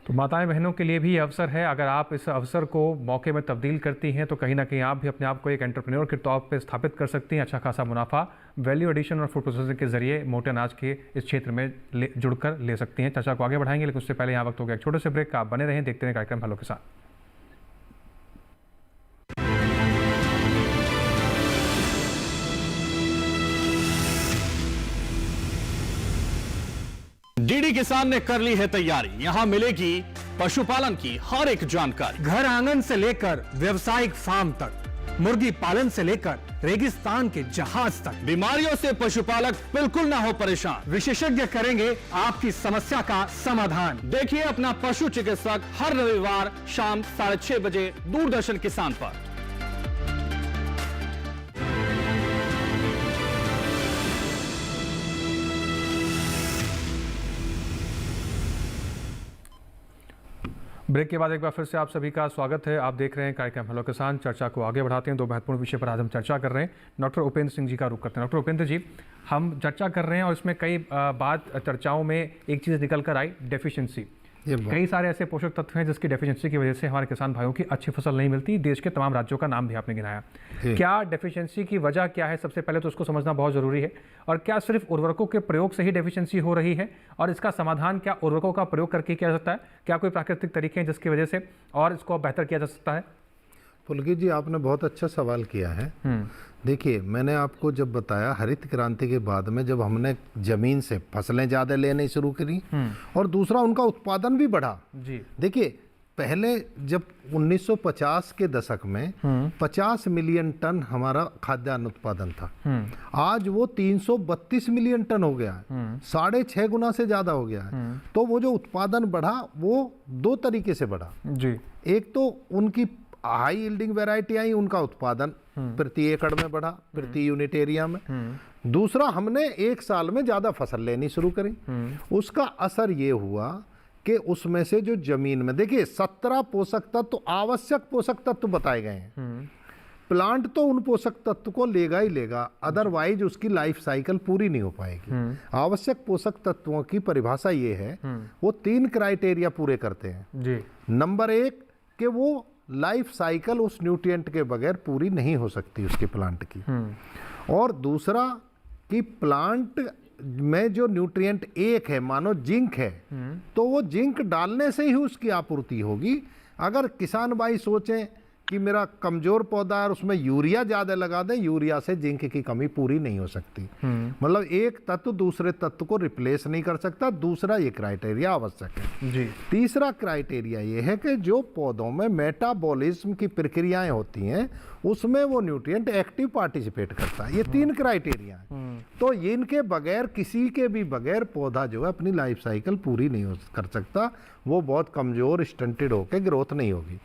तो माताएं बहनों के लिए भी अवसर है। अगर आप इस अवसर को मौके में तब्दील करती हैं तो कहीं ना कहीं आप भी अपने आप को एक एंटरप्रेन्योर के तौर पे स्थापित कर सकती हैं। अच्छा खासा मुनाफा वैल्यू एडिशन और फूड प्रोसेसिंग के जरिए मोटे अनाज के इस क्षेत्र में जुड़कर ले सकती हैं। चर्चा को आगे बढ़ाएंगे, लेकिन उससे पहले यहाँ वक्त हो गया एक छोटे से ब्रेक का। आप बने रहें, देखते रहें कार्यक्रम हेलो किसान। डीडी किसान ने कर ली है तैयारी। यहाँ मिलेगी पशुपालन की हर एक जानकारी, घर आंगन से लेकर व्यवसायिक फार्म तक, मुर्गी पालन से लेकर रेगिस्तान के जहाज तक। बीमारियों से पशुपालक बिल्कुल ना हो परेशान, विशेषज्ञ करेंगे आपकी समस्या का समाधान। देखिए अपना पशु चिकित्सक हर रविवार शाम 6:30 बजे दूरदर्शन किसान पर। ब्रेक के बाद एक बार फिर से आप सभी का स्वागत है। आप देख रहे हैं कार्यक्रम हेलो किसान। चर्चा को आगे बढ़ाते हैं। 2 महत्वपूर्ण विषय पर आज हम चर्चा कर रहे हैं। डॉक्टर उपेंद्र सिंह जी का रुख करते हैं। डॉक्टर उपेंद्र जी, हम चर्चा कर रहे हैं और इसमें कई बात चर्चाओं में एक चीज़ निकल कर आई, डेफिशिएंसी। कई सारे ऐसे पोषक तत्व हैं जिसकी डेफिशिएंसी की वजह से हमारे किसान भाइयों की अच्छी फसल नहीं मिलती। देश के तमाम राज्यों का नाम भी आपने गिनाया। क्या डेफिशिएंसी की वजह क्या है? सबसे पहले तो उसको समझना बहुत ज़रूरी है। और क्या सिर्फ उर्वरकों के प्रयोग से ही डेफिशिएंसी हो रही है? और इसका समाधान क्या उर्वरकों का प्रयोग करके किया जा सकता है? क्या कोई प्राकृतिक तरीके हैं जिसकी वजह से और इसको बेहतर किया जा सकता है? पुलकित जी, आपने बहुत अच्छा सवाल किया है। देखिए, मैंने आपको जब बताया हरित क्रांति के बाद में जब हमने जमीन से फसलें ज़्यादा लेनी शुरू करी और दूसरा उनका उत्पादन भी बढ़ा। जी, देखिए, पहले जब 1950 के दशक में 50 मिलियन टन हमारा खाद्यान्न उत्पादन था, आज वो 332 मिलियन टन हो गया है, 6.5 गुना से ज़्यादा हो गया है। तो वो जो उत्पादन बढ़ा वो 2 तरीके से बढ़ा। जी, एक तो उनकी हाई यील्डिंग वैरायटी आई, उनका उत्पादन प्रति एकड़ में बढ़ा, प्रति यूनिट एरिया में। दूसरा, हमने एक साल में ज़्यादा फसल लेनी शुरू करी। उसका असर ये हुआ कि उसमें से जो जमीन में, देखिए 17 पोषक तत्व, आवश्यक पोषक तत्व बताए गए हैं। प्लांट तो उन पोषक तत्व को लेगा ही लेगा, अदरवाइज उसकी लाइफ साइकिल पूरी नहीं हो पाएगी। आवश्यक पोषक तत्वों की परिभाषा ये है, वो 3 क्राइटेरिया पूरे करते हैं जी। नंबर 1 कि वो लाइफ साइकिल उस न्यूट्रिएंट के बगैर पूरी नहीं हो सकती उसके प्लांट की, और दूसरा कि प्लांट में जो न्यूट्रिएंट एक है, मानो जिंक है, तो वो जिंक डालने से ही उसकी आपूर्ति होगी। अगर किसान भाई सोचें कि मेरा कमजोर पौधा है और उसमें यूरिया ज्यादा लगा दें, यूरिया से जिंक की कमी पूरी नहीं हो सकती। मतलब एक तत्व दूसरे तत्व को रिप्लेस नहीं कर सकता। दूसरा ये क्राइटेरिया आवश्यक है जी। तीसरा क्राइटेरिया ये है कि जो पौधों में मेटाबॉलिज्म की प्रक्रियाएं होती हैं उसमें वो न्यूट्रिएंट एक्टिव पार्टिसिपेट करता है। ये 3 क्राइटेरिया हैं। तो इनके बगैर, किसी के भी बगैर पौधा जो है अपनी लाइफ साइकिल पूरी नहीं कर सकता, वो बहुत कमजोर स्टंटेड होकर ग्रोथ नहीं होगी।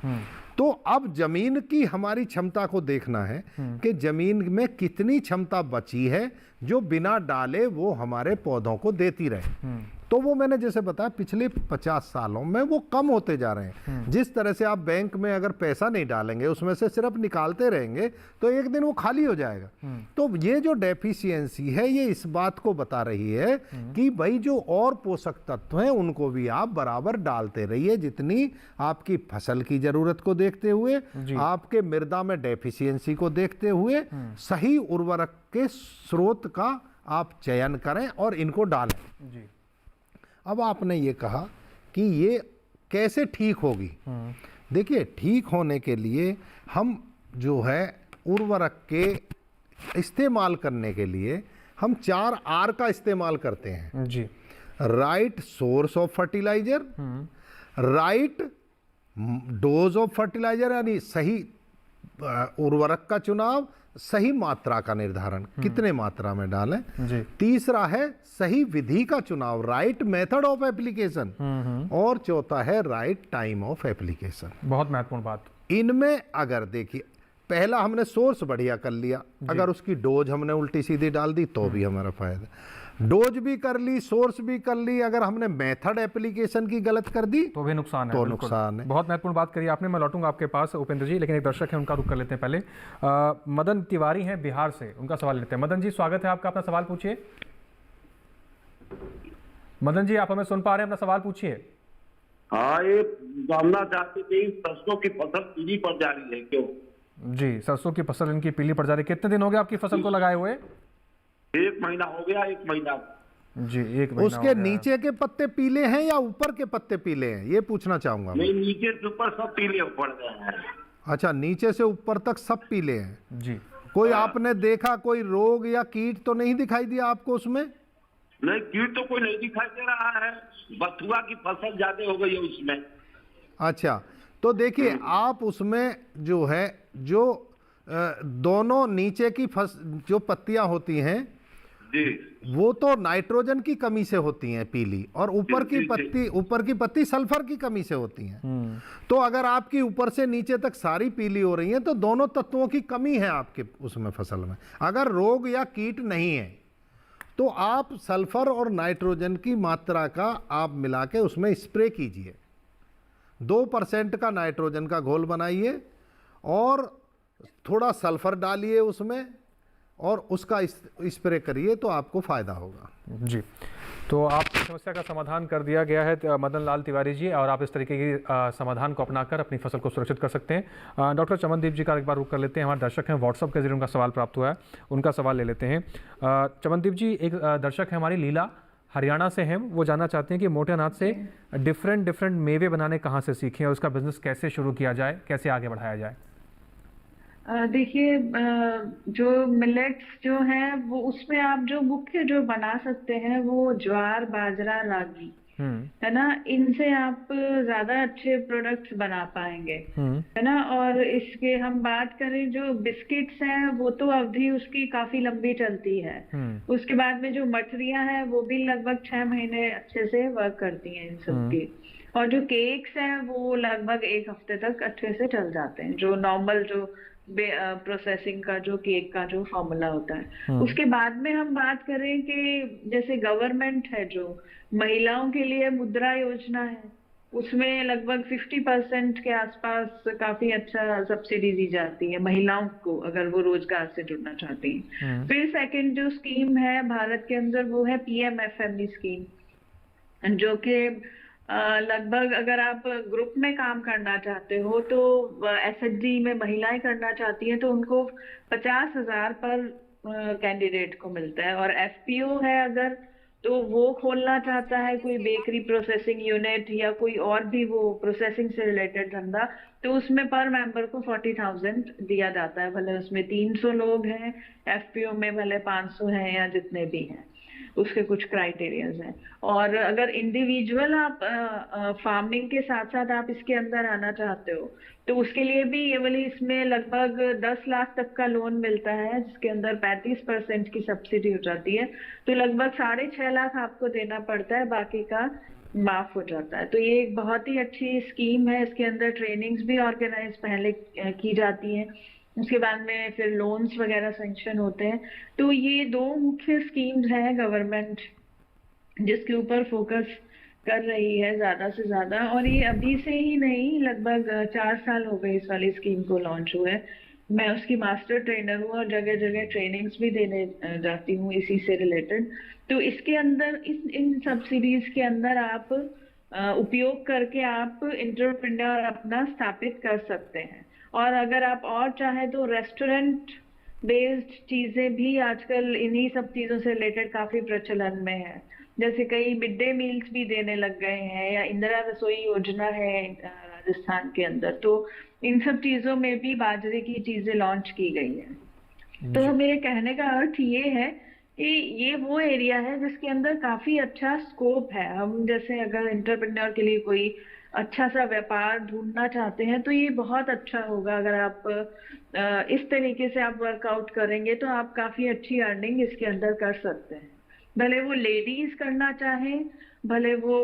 तो अब जमीन की हमारी क्षमता को देखना है कि जमीन में कितनी क्षमता बची है जो बिना डाले वो हमारे पौधों को देती रहे। तो वो मैंने जैसे बताया पिछले 50 सालों में वो कम होते जा रहे हैं। जिस तरह से आप बैंक में अगर पैसा नहीं डालेंगे, उसमें से सिर्फ निकालते रहेंगे, तो एक दिन वो खाली हो जाएगा। तो ये जो डेफिशिएंसी है ये इस बात को बता रही है कि भाई जो और पोषक तत्व हैं उनको भी आप बराबर डालते रहिए, जितनी आपकी फसल की जरूरत को देखते हुए, आपके मृदा में डेफिशिएंसी को देखते हुए सही उर्वरक के स्रोत का आप चयन करें और इनको डालें जी। अब आपने ये कहा कि ये कैसे ठीक होगी। देखिए, ठीक होने के लिए हम जो है उर्वरक के इस्तेमाल करने के लिए हम 4 R का इस्तेमाल करते हैं जी। Right source of fertiliser, right dose of fertiliser यानी सही उर्वरक का चुनाव, सही मात्रा का निर्धारण, कितने मात्रा में डालें जी। तीसरा है सही विधि का चुनाव, राइट मेथड ऑफ एप्लीकेशन, और चौथा है राइट टाइम ऑफ एप्लीकेशन। बहुत महत्वपूर्ण बात। इनमें अगर देखिए, पहला हमने सोर्स बढ़िया कर लिया, अगर उसकी डोज हमने उल्टी सीधी डाल दी तो भी हमारा फायदा। डोज भी कर ली, सोर्स भी कर ली, अगर हमने मेथड एप्लीकेशन की गलत कर दी तो भी नुकसान है। तो नुकसान है। बहुत महत्वपूर्ण बात करी आपने। मैं लौटूंगा आपके पास उपेंद्र जी, लेकिन एक दर्शक है उनका रुख कर लेते हैं पहले। मदन तिवारी हैं बिहार से, उनका सवाल लेते हैं। मदन जी, स्वागत है आपका, अपना सवाल पूछिए। मदन जी, आप हमें सुन पा रहे हैं? अपना सवाल पूछिए। हाँ, ये जानना चाहते थे सरसों की फसल पीली पड़ जा रही है क्यों? जी, सरसों की फसल इनकी पीली पड़ जा रही है। कितने दिन हो गए आपकी फसल को लगाए हुए? 1 महीना हो गया। 1 महीना जी, 1 महीना। उसके नीचे के पत्ते पीले हैं या ऊपर के पत्ते पीले हैं, ये पूछना चाहूंगा। नहीं, नीचे से ऊपर सब पीले पड़ गए हैं। अच्छा, नीचे से ऊपर तक सब पीले हैं जी। कोई आपने देखा कोई रोग या कीट तो नहीं दिखाई दिया आपको उसमें? नहीं, कीट तो कोई नहीं दिखाई दे रहा है। बथुआ की फसल ज्यादा हो गई है उसमें। अच्छा, तो देखिए आप उसमें जो है जो दोनों नीचे की जो पत्तियां होती हैं जी, वो तो नाइट्रोजन की कमी से होती हैं पीली, और ऊपर की पत्ती सल्फर की कमी से होती हैं। तो अगर आपकी ऊपर से नीचे तक सारी पीली हो रही हैं तो दोनों तत्वों की कमी है आपके उसमें फसल में। अगर रोग या कीट नहीं है तो आप सल्फर और नाइट्रोजन की मात्रा का आप मिला के उसमें स्प्रे कीजिए। 2% का नाइट्रोजन का घोल बनाइए और थोड़ा सल्फर डालिए उसमें और उसका स्प्रे करिए तो आपको फायदा होगा जी। तो आपकी समस्या का समाधान कर दिया गया है मदन लाल तिवारी जी, और आप इस तरीके की समाधान को अपनाकर अपनी फसल को सुरक्षित कर सकते हैं। डॉक्टर चमनदीप जी का एक बार रुक कर लेते हैं। हमारे दर्शक हैं व्हाट्सएप के जरिए उनका सवाल प्राप्त हुआ है, उनका सवाल ले लेते हैं। चमनदीप जी, एक दर्शक है हमारी लीला, हरियाणा से हैं। वो जानना चाहते हैं कि मोटे अनाज से डिफरेंट मेवे बनाने कहाँ से सीखें और उसका बिजनेस कैसे शुरू किया जाए, कैसे आगे बढ़ाया जाए? देखिए, जो मिलेट्स जो हैं वो उसमें आप जो मुख्य जो बना सकते हैं वो ज्वार, बाजरा, रागी है ना, इनसे आप ज्यादा अच्छे प्रोडक्ट्स बना पाएंगे है ना। और इसके हम बात करें जो बिस्किट्स हैं वो तो अवधि उसकी काफी लंबी चलती है। उसके बाद में जो मठरियां हैं वो भी लगभग 6 महीने अच्छे से वर्क करती हैं इन सब की। और जो केक्स हैं वो लगभग 1 हफ्ते तक अच्छे से चल जाते हैं, जो नॉर्मल जो प्रोसेसिंग का जो केक का जो फॉर्मूला होता है। उसके बाद में हम बात करें कि जैसे गवर्नमेंट है जो महिलाओं के लिए मुद्रा योजना है उसमें लगभग 50% के आसपास काफी अच्छा सब्सिडी दी जाती है महिलाओं को, अगर वो रोजगार से जुड़ना चाहती हैं। फिर सेकंड जो स्कीम है भारत के अंदर वो है PMFME स्कीम, जो कि लगभग अगर आप ग्रुप में काम करना चाहते हो तो SHG में महिलाएं करना चाहती हैं तो उनको 50,000 पर कैंडिडेट को मिलता है। और FPO है अगर, तो वो खोलना चाहता है कोई बेकरी प्रोसेसिंग यूनिट या कोई और भी वो प्रोसेसिंग से रिलेटेड धंधा, तो उसमें पर मेंबर को 40,000 दिया जाता है, भले उसमें 300 लोग हैं, FPO में भले 500 हैं या जितने भी हैं, उसके कुछ क्राइटेरियाज हैं। और अगर इंडिविजुअल आप फार्मिंग के साथ साथ आप इसके अंदर आना चाहते हो तो उसके लिए भी ये वाली इसमें लगभग 10 लाख तक का लोन मिलता है, जिसके अंदर 35% की सब्सिडी हो जाती है, तो लगभग 6.5 लाख आपको देना पड़ता है, बाकी का माफ हो जाता है। तो ये एक बहुत ही अच्छी स्कीम है। इसके अंदर ट्रेनिंग्स भी ऑर्गेनाइज पहले की जाती हैं, उसके बाद में फिर लोन्स वगैरह सैंक्शन होते हैं। तो ये 2 मुख्य स्कीम्स हैं गवर्नमेंट जिसके ऊपर फोकस कर रही है ज्यादा से ज्यादा, और ये अभी से ही नहीं, लगभग 4 साल हो गए इस वाली स्कीम को लॉन्च हुए। मैं उसकी मास्टर ट्रेनर हूँ और जगह जगह ट्रेनिंग्स भी देने जाती हूँ इसी से रिलेटेड। तो इसके अंदर इन सब्सिडीज के अंदर आप उपयोग करके आप एंटरप्रेन्योर अपना स्थापित कर सकते हैं। और अगर आप और चाहे तो रेस्टोरेंट बेस्ड चीजें भी आजकल इन्हीं सब चीजों से रिलेटेड काफी प्रचलन में है, जैसे कई मिड डे मील्स भी देने लग गए हैं, या इंदिरा रसोई योजना है राजस्थान के अंदर, तो इन सब चीजों में भी बाजरे की चीजें लॉन्च की गई है। तो मेरे कहने का अर्थ ये है कि ये वो एरिया है जिसके अंदर काफी अच्छा स्कोप है। हम जैसे अगर एंटरप्रेन्योर के लिए कोई अच्छा सा व्यापार ढूंढना चाहते हैं तो ये बहुत अच्छा होगा। अगर आप इस तरीके से आप वर्कआउट करेंगे तो आप काफी अच्छी अर्निंग इसके अंदर कर सकते हैं, भले वो लेडीज करना चाहे, भले वो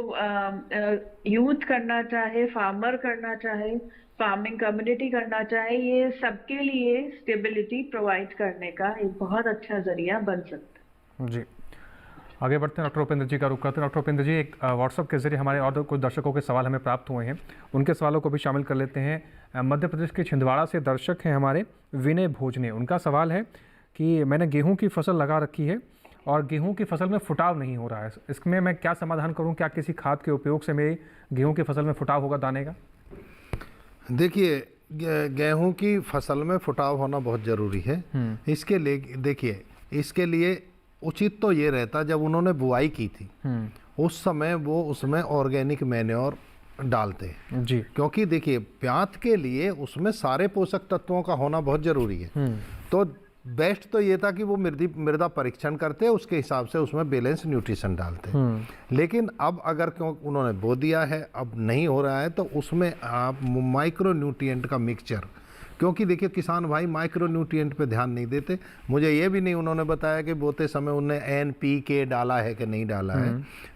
यूथ करना चाहे, फार्मर करना चाहे, फार्मिंग कम्युनिटी करना चाहे, ये सबके लिए स्टेबिलिटी प्रोवाइड करने का एक बहुत अच्छा जरिया बन सकता है। जी, आगे बढ़ते हैं, डॉक्टर उपेंद्र जी का रुख करते हैं। डॉक्टर उपेंद्र जी, एक व्हाट्सएप के जरिए हमारे और कुछ दर्शकों के सवाल हमें प्राप्त हुए हैं, उनके सवालों को भी शामिल कर लेते हैं। मध्य प्रदेश के छिंदवाड़ा से दर्शक हैं हमारे विनय भोजने, उनका सवाल है कि मैंने गेहूँ की फसल लगा रखी है और गेहूं की फसल में फुटाव नहीं हो रहा है, इसमें मैं क्या समाधान करूं? क्या किसी खाद के उपयोग से मेरी गेहूं की फसल में फुटाव होगा दाने का? देखिए, गेहूं की फसल में फुटाव होना बहुत ज़रूरी है। इसके लिए देखिए, इसके लिए उचित तो ये रहता जब उन्होंने बुआई की थी उस समय वो उसमें ऑर्गेनिक मैन्योर डालते हैं जी, क्योंकि देखिए ब्यात के लिए उसमें सारे पोषक तत्वों का होना बहुत ज़रूरी है। तो बेस्ट तो ये था कि वो मृदा परीक्षण करते, उसके हिसाब से उसमें बैलेंस न्यूट्रिशन डालते। लेकिन अब अगर क्यों उन्होंने बो दिया है, अब नहीं हो रहा है, तो उसमें आप माइक्रो न्यूट्रिएंट का मिक्सचर, क्योंकि देखिए किसान भाई माइक्रो न्यूट्रिएंट पे ध्यान नहीं देते। मुझे ये भी नहीं उन्होंने बताया कि बोते समय उन्हें NPK डाला है कि नहीं डाला है।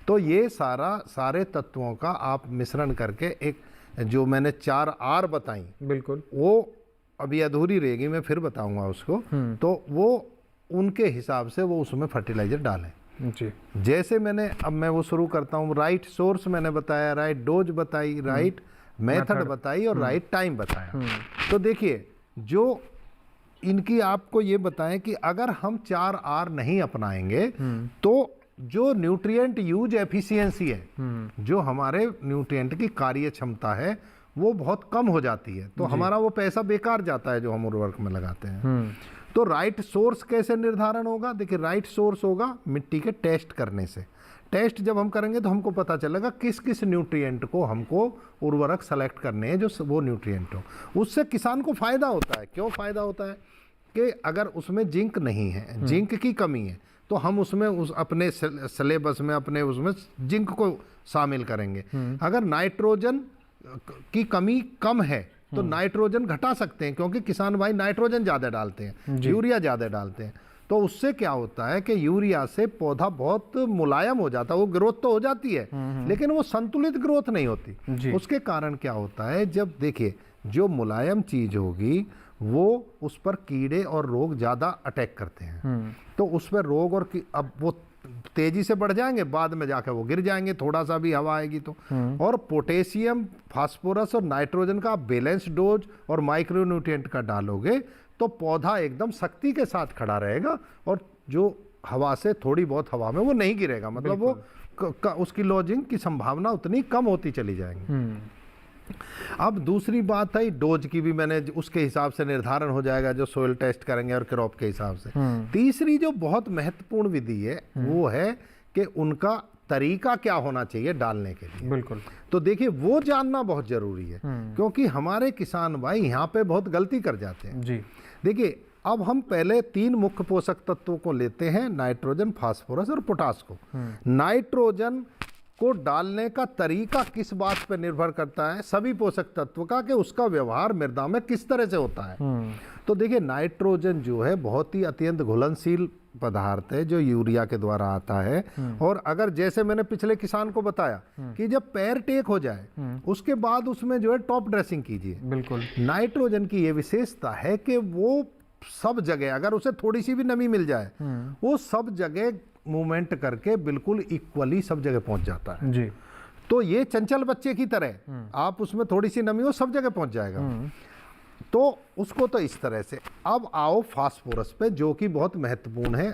तो ये सारे तत्वों का आप मिश्रण करके एक जो मैंने 4 R बताई, बिल्कुल वो अभी अधूरी रहेगी, मैं फिर बताऊंगा उसको। तो वो उनके हिसाब से वो उसमें फर्टिलाइजर डालें जी। जैसे अब मैं वो शुरू करता हूँ, राइट सोर्स मैंने बताया, राइट डोज बताई, राइट मेथड बताई और राइट टाइम बताया। तो देखिए, जो इनकी आपको ये बताएं कि अगर हम 4 R नहीं अपनाएंगे तो जो न्यूट्रिएंट यूज एफिशिएंसी है, जो हमारे न्यूट्रिएंट की कार्य क्षमता है, वो बहुत कम हो जाती है। तो हमारा वो पैसा बेकार जाता है जो हम उर्वरक में लगाते हैं। तो राइट सोर्स कैसे निर्धारण होगा? देखिए, राइट सोर्स होगा मिट्टी के टेस्ट करने से। टेस्ट जब हम करेंगे तो हमको पता चलेगा किस किस न्यूट्रिएंट को हमको उर्वरक सेलेक्ट करने हैं जो वो न्यूट्रिएंट हो। उससे किसान को फायदा होता है। क्यों फायदा होता है? कि अगर उसमें जिंक नहीं है, जिंक की कमी है, तो हम उसमें अपने सिलेबस में अपने उसमें जिंक को शामिल करेंगे। अगर नाइट्रोजन की कमी कम है तो नाइट्रोजन घटा सकते हैं, क्योंकि किसान भाई नाइट्रोजन ज़्यादा डालते हैं, यूरिया ज़्यादा डालते हैं। तो उससे क्या होता है कि यूरिया से पौधा बहुत मुलायम हो जाता है, वो ग्रोथ तो हो जाती है लेकिन वो संतुलित ग्रोथ नहीं होती। उसके कारण क्या होता है, जब देखिए जो मुलायम चीज होगी वो उस पर कीड़े और रोग ज़्यादा अटैक करते हैं। तो उस पर रोग और अब वो तेजी से बढ़ जाएंगे, बाद में जाकर वो गिर जाएंगे थोड़ा सा भी हवा आएगी तो। और पोटेशियम, फास्फोरस और नाइट्रोजन का आप बैलेंस डोज और माइक्रोन्यूट्रिएंट का डालोगे तो पौधा एकदम सख्ती के साथ खड़ा रहेगा और जो हवा से थोड़ी बहुत हवा में वो नहीं गिरेगा, मतलब वो उसकी लॉजिंग की संभावना उतनी कम होती चली जाएंगी। अब दूसरी बात है डोज की भी, मैंने उसके हिसाब से निर्धारण हो जाएगा जो सोइल टेस्ट करेंगे और क्रॉप के हिसाब से। तीसरी जो बहुत महत्वपूर्ण विधि है वो है कि उनका तरीका क्या होना चाहिए डालने के लिए। बिल्कुल। तो देखिए वो जानना बहुत जरूरी है, क्योंकि हमारे किसान भाई यहाँ पे बहुत गलती कर जाते हैं जी। देखिए अब हम पहले 3 मुख्य पोषक तत्वों को लेते हैं, नाइट्रोजन, फास्फोरस और पोटास को। नाइट्रोजन को डालने का तरीका किस बात पर निर्भर करता है? सभी पोषक तत्व का, कि उसका व्यवहार मृदा में किस तरह से होता है। तो देखिए नाइट्रोजन जो है बहुत ही अत्यंत घुलनशील पदार्थ है जो यूरिया के द्वारा आता है। और अगर जैसे मैंने पिछले किसान को बताया कि जब पैर टेक हो जाए उसके बाद उसमें जो है टॉप ड्रेसिंग कीजिए। बिल्कुल। नाइट्रोजन की ये विशेषता है कि वो सब जगह, अगर उसे थोड़ी सी भी नमी मिल जाए वो सब जगह मूवमेंट करके बिल्कुल इक्वली सब जगह पहुंच जाता है जी। तो ये चंचल बच्चे की तरह, आप उसमें थोड़ी सी नमी हो सब जगह पहुंच जाएगा। तो उसको तो इस तरह से। अब आओ फास्फोरस पे, जो कि बहुत महत्वपूर्ण है,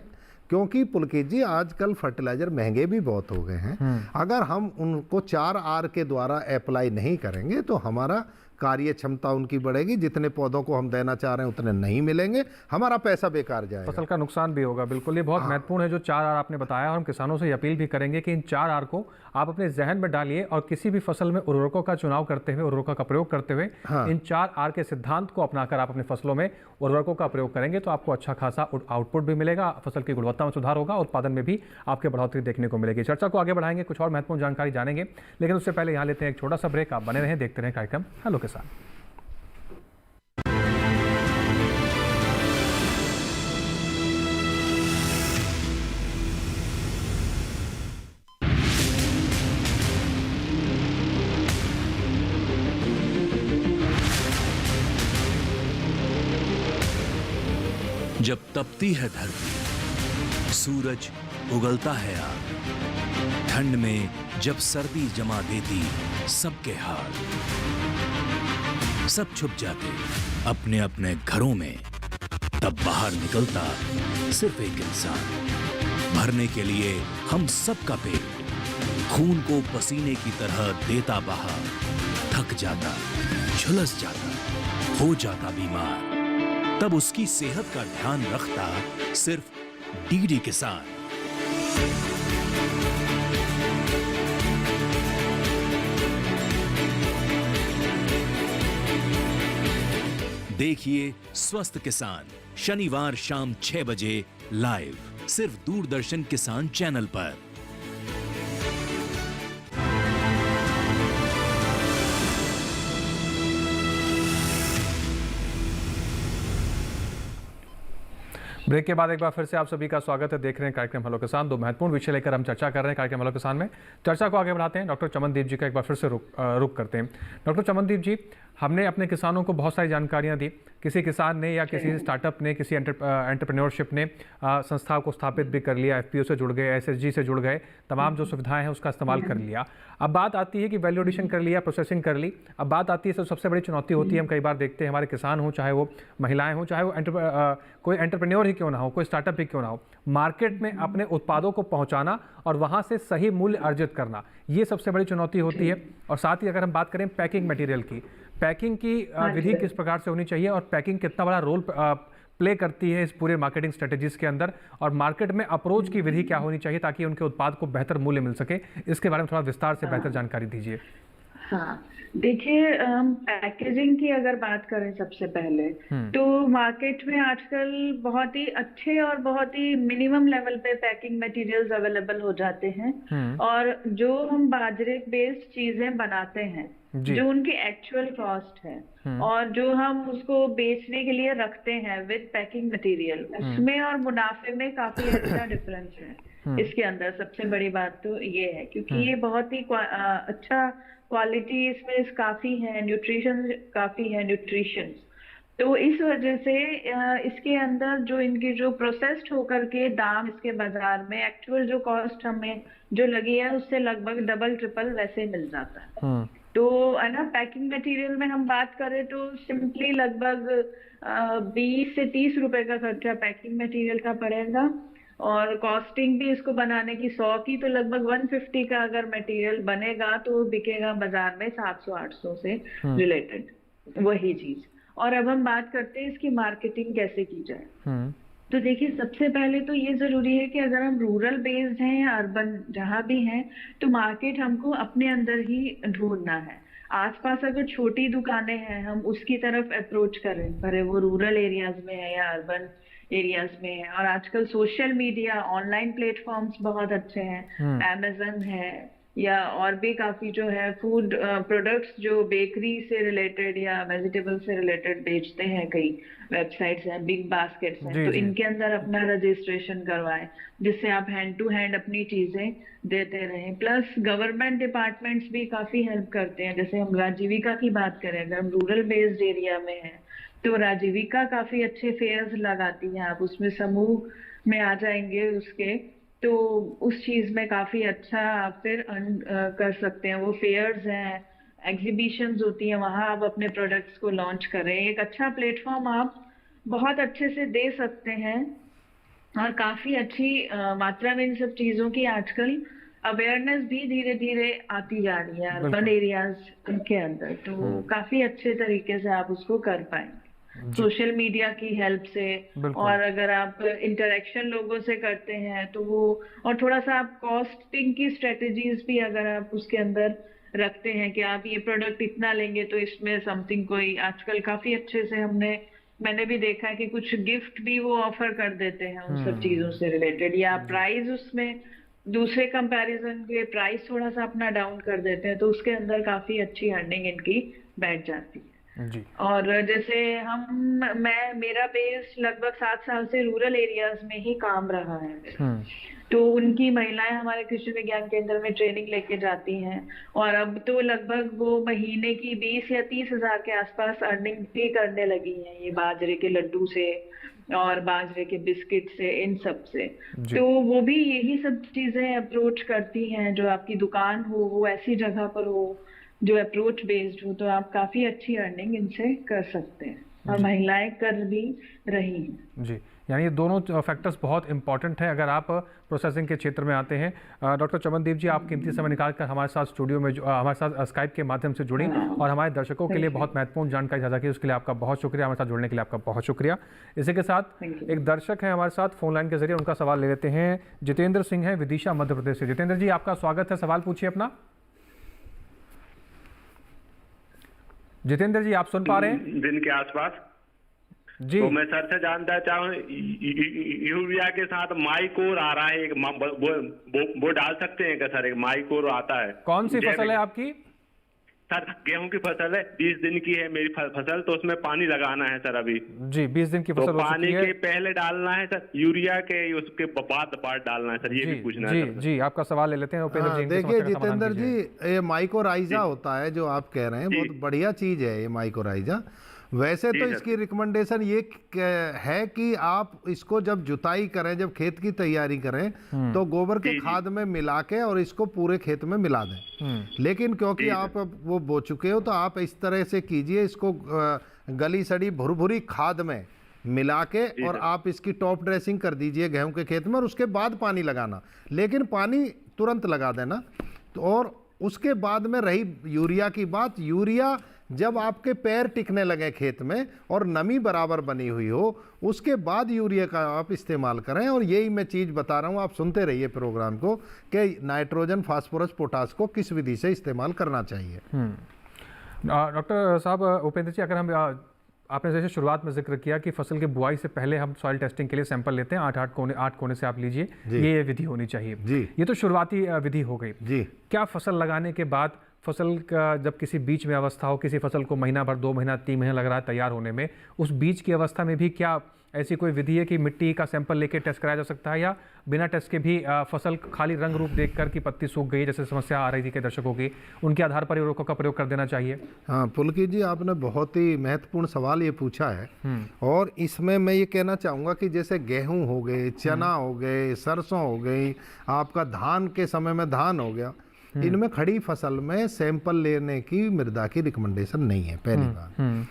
क्योंकि पुलकित जी आजकल फर्टिलाइजर महंगे भी बहुत हो गए हैं। अगर हम उनको 4R के द्वारा अप्लाई नहीं करेंगे तो हमारा कार्य क्षमता उनकी बढ़ेगी, जितने पौधों को हम देना चाह रहे हैं उतने नहीं मिलेंगे, हमारा पैसा बेकार जाएगा, फसल का नुकसान भी होगा। बिल्कुल, ये बहुत महत्वपूर्ण है जो 4R आपने बताया। और हम किसानों से अपील भी करेंगे कि इन 4R को आप अपने जहन में डालिए और किसी भी फसल में उर्वरकों का चुनाव करते हुए, उर्वरकों का प्रयोग करते हुए इन 4R के सिद्धांत को अपनाकर आप अपनी फसलों में उर्वरकों का प्रयोग करेंगे तो आपको अच्छा खासा आउटपुट भी मिलेगा, फसल की गुणवत्ता में सुधार होगा, उत्पादन में भी आपके बढ़ोतरी देखने को मिलेगी। चर्चा को आगे बढ़ाएंगे, कुछ और महत्वपूर्ण जानकारी जानेंगे, लेकिन उससे पहले यहाँ लेते हैं एक छोटा सा ब्रेक। आप बने रहें, देखते रहें कार्यक्रम हेलो किसान। जब तपती है धरती, सूरज उगलता है आग, ठंड में जब सर्दी जमा देती सबके हाल, सब छुप जाते अपने अपने घरों में, तब बाहर निकलता सिर्फ एक इंसान, भरने के लिए हम सबका पेट, खून को पसीने की तरह देता बहा, थक जाता, झुलस जाता, हो जाता बीमार, तब उसकी सेहत का ध्यान रखता सिर्फ डीडी किसान। देखिए स्वस्थ किसान शनिवार शाम 6 बजे लाइव, सिर्फ दूरदर्शन किसान चैनल पर। ब्रेक के बाद एक बार फिर से आप सभी का स्वागत है। देख रहे हैं कार्यक्रम हेलो किसान। 2 महत्वपूर्ण विषय लेकर हम चर्चा कर रहे हैं कार्यक्रम हेलो किसान में। चर्चा को आगे बढ़ाते हैं, डॉक्टर चमनदीप जी का एक बार फिर से रुक करते हैं। डॉक्टर चमनदीप जी, हमने अपने किसानों को बहुत सारी जानकारियां दी। किसी किसान ने या किसी स्टार्टअप ने, किसी एंटरप्रेन्योरशिप ने संस्था को स्थापित भी कर लिया, FPO से जुड़ गए, SSG से जुड़ गए, तमाम जो सुविधाएं हैं उसका इस्तेमाल कर लिया। अब बात आती है कि वैल्यू एडिशन कर लिया, प्रोसेसिंग कर ली। अब बात आती है सबसे बड़ी चुनौती होती है, हम कई बार देखते हैं हमारे किसान हो, चाहे वो महिलाएं हो, चाहे वो कोई एंटरप्रेन्योर ही क्यों ना हो, कोई स्टार्टअप ही क्यों ना हो, मार्केट में अपने उत्पादों को पहुंचाना और वहां से सही मूल्य अर्जित करना, ये सबसे बड़ी चुनौती होती है। और साथ ही अगर हम बात करें पैकिंग मटेरियल की, पैकिंग की विधि किस प्रकार से होनी चाहिए और पैकिंग कितना बड़ा रोल प्ले करती है इस पूरे मार्केटिंग स्ट्रेटेजीज के अंदर, और मार्केट में अप्रोच की विधि क्या होनी चाहिए ताकि उनके उत्पाद को बेहतर मूल्य मिल सके, इसके बारे में थोड़ा विस्तार से बेहतर जानकारी दीजिए। हाँ, देखिए हम पैकेजिंग की अगर बात करें सबसे पहले तो मार्केट में आजकल बहुत ही अच्छे और बहुत ही मिनिमम लेवल पे पैकिंग मटेरियल्स अवेलेबल हो जाते हैं। और जो हम बाजरे बेस्ड चीजें बनाते हैं, जो उनकी एक्चुअल कॉस्ट है और जो हम उसको बेचने के लिए रखते हैं विद पैकिंग मटेरियल, उसमें और मुनाफे में काफी अच्छा डिफरेंस है। इसके अंदर सबसे बड़ी बात तो ये है, क्योंकि ये बहुत ही अच्छा क्वालिटी इसमें काफी है, न्यूट्रिशन काफी है, न्यूट्रिशन। तो इस वजह से इसके अंदर जो इनकी जो प्रोसेस्ड होकर के दाम इसके बाजार में एक्चुअल जो कॉस्ट हमें जो लगी है उससे लगभग डबल ट्रिपल वैसे मिल जाता है। तो है ना, पैकिंग मटेरियल में हम बात करें तो सिंपली लगभग 20 से 30 रुपए का खर्चा पैकिंग मटेरियल का पड़ेगा, और कॉस्टिंग भी इसको बनाने की 100 की, तो लगभग 150 का अगर मटेरियल बनेगा तो बिकेगा बाजार में 700-800 से रिलेटेड वही चीज। और अब हम बात करते हैं इसकी मार्केटिंग कैसे की जाए। तो देखिए, सबसे पहले तो ये जरूरी है कि अगर हम रूरल बेस्ड हैं या अर्बन जहाँ भी हैं, तो मार्केट हमको अपने अंदर ही ढूंढना है। आसपास अगर छोटी दुकानें हैं हम उसकी तरफ अप्रोच करें, भले वो रूरल एरियाज में है या अर्बन एरियाज में है। और आजकल सोशल मीडिया ऑनलाइन प्लेटफॉर्म्स बहुत अच्छे हैं, अमेज़न है या और भी काफी जो है फूड प्रोडक्ट्स जो बेकरी से रिलेटेड या वेजिटेबल से रिलेटेड बेचते हैं, कई वेबसाइट्स हैं, बिग बास्केट्स हैं, तो इनके अंदर अपना रजिस्ट्रेशन करवाएं जिससे आप हैंड टू हैंड अपनी चीजें देते रहें। प्लस गवर्नमेंट डिपार्टमेंट्स भी काफी हेल्प करते हैं। जैसे हम राजीविका की बात करें, अगर हम रूरल बेस्ड एरिया में हैं तो राजीविका काफी अच्छे फेयर्स लगाती है, आप उसमें समूह में आ जाएंगे उसके, तो उस चीज में काफी अच्छा आप फिर कर सकते हैं। वो फेयर्स हैं, एग्जीबिशंस होती हैं, वहां आप अपने प्रोडक्ट्स को लॉन्च करें। एक अच्छा प्लेटफॉर्म आप बहुत अच्छे से दे सकते हैं, और काफी अच्छी मात्रा में इन सब चीजों की आजकल अवेयरनेस भी धीरे धीरे आती जा रही है अर्बन एरियाज के अंदर, तो काफी अच्छे तरीके से आप उसको कर पाएंगे सोशल मीडिया की हेल्प से। और अगर आप इंटरेक्शन लोगों से करते हैं तो वो, और थोड़ा सा आप कॉस्टिंग की स्ट्रेटेजीज भी अगर आप उसके अंदर रखते हैं कि आप ये प्रोडक्ट इतना लेंगे तो इसमें समथिंग, कोई आजकल काफी अच्छे से मैंने भी देखा है कि कुछ गिफ्ट भी वो ऑफर कर देते हैं उन सब चीजों से रिलेटेड, या प्राइस उसमें दूसरे कंपैरिजन के प्राइस थोड़ा सा अपना डाउन कर देते हैं, तो उसके अंदर काफी अच्छी अर्निंग इनकी बैठ जाती है। जी। और जैसे मेरा बेस लगभग 7 साल से रूरल एरियाज में ही काम रहा है, तो उनकी महिलाएं हमारे कृषि विज्ञान केंद्र में ट्रेनिंग लेके जाती हैं, और अब तो लगभग वो महीने की 20 या 30 हजार के आसपास अर्निंग भी करने लगी हैं, ये बाजरे के लड्डू से और बाजरे के बिस्किट से, इन सब से। तो वो भी यही सब चीजें अप्रोच करती हैं, जो आपकी दुकान हो वो ऐसी जगह पर हो जो अप्रोच बेस्ड हो, तो आप काफी अच्छी अर्निंग इनसे कर सकते हैं, और महिलाएं कर भी रही हैं। जी, यानी ये दोनों फैक्टर्स बहुत इंपॉर्टेंट हैं अगर आप प्रोसेसिंग के क्षेत्र में आते हैं। डॉक्टर चमनदीप जी, आप कीमती समय निकालकर हमारे साथ स्टूडियो में हमारे साथ स्काइप के माध्यम से जुड़ी और हमारे दर्शकों के लिए बहुत महत्वपूर्ण जानकारी साझा की, उसके लिए आपका बहुत शुक्रिया। हमारे साथ जुड़ने के लिए आपका बहुत शुक्रिया। इसी के साथ एक दर्शक है हमारे साथ फोन लाइन के जरिए, उनका सवाल ले लेते हैं। जितेंद्र सिंह है विदिशा मध्य प्रदेश से। जितेंद्र जी, आपका स्वागत है, सवाल पूछिए अपना। जितेंद्र जी, आप सुन पा रहे हैं? दिन के आसपास जी। तो मैं सर से जानना चाहूँ, यूरिया के साथ माइकोर आ रहा है, एक वो डाल सकते हैं क्या सर? एक माइकोर आता है। कौन सी फसल है आपकी? सर गेहूं की फसल है, 20 दिन की है मेरी फसल, तो उसमें पानी लगाना है सर अभी। जी, 20 दिन की फसल तो हो चुकी है। पानी के पहले डालना है सर यूरिया के, उसके बाद डालना है सर, ये भी पूछना है सर। जी, आपका सवाल ले लेते हैं उपेंद्र जी। देखिए जितेंद्र जी, ये माइकोराइजा होता है जो आप कह रहे हैं, बहुत बढ़िया चीज है ये माइकोराइजा। वैसे तो इसकी रिकमेंडेशन ये है कि आप इसको जब जुताई करें, जब खेत की तैयारी करें, तो गोबर के खाद में मिला के और इसको पूरे खेत में मिला दें। लेकिन क्योंकि आप वो बो चुके हो, तो आप इस तरह से कीजिए, इसको गली सड़ी भुरभुरी खाद में मिला के और आप इसकी टॉप ड्रेसिंग कर दीजिए गेहूं के खेत में, और उसके बाद पानी लगाना, लेकिन पानी तुरंत लगा देना। तो और उसके बाद में रही यूरिया की बात, यूरिया जब आपके पैर टिकने लगे खेत में और नमी बराबर बनी हुई हो, उसके बाद यूरिया का आप इस्तेमाल करें। और यही मैं चीज़ बता रहा हूँ, आप सुनते रहिए प्रोग्राम को, कि नाइट्रोजन, फास्फोरस, पोटास को किस विधि से इस्तेमाल करना चाहिए। डॉक्टर साहब, उपेंद्र जी, अगर हम आपने जैसे शुरुआत में जिक्र किया कि फसल की बुआई से पहले हम सॉइल टेस्टिंग के लिए सैंपल लेते हैं, 8 कोने से आप लीजिए, ये विधि होनी चाहिए जी। ये तो शुरुआती विधि हो गई जी। क्या फसल लगाने के बाद फसल का जब किसी बीज में अवस्था हो, किसी फसल को महीना भर, 2 महीना, 3 महीना लग रहा है तैयार होने में, उस बीज की अवस्था में भी क्या ऐसी कोई विधि है कि मिट्टी का सैंपल लेके टेस्ट कराया जा सकता है, या बिना टेस्ट के भी फसल खाली रंग रूप देखकर कि पत्ती सूख गई जैसे समस्या आ रही थी के दर्शकों की, उनके आधार पर उर्वरकों का प्रयोग कर देना चाहिए? हाँ पुलकित जी, आपने बहुत ही महत्वपूर्ण सवाल ये पूछा है। और इसमें मैं ये कहना चाहूँगा कि जैसे गेहूँ हो गए, चना हो गए, सरसों हो गई, आपका धान के समय में धान हो गया, इनमें खड़ी फसल में सैंपल लेने की मृदा की रिकमेंडेशन नहीं है, पहली बात।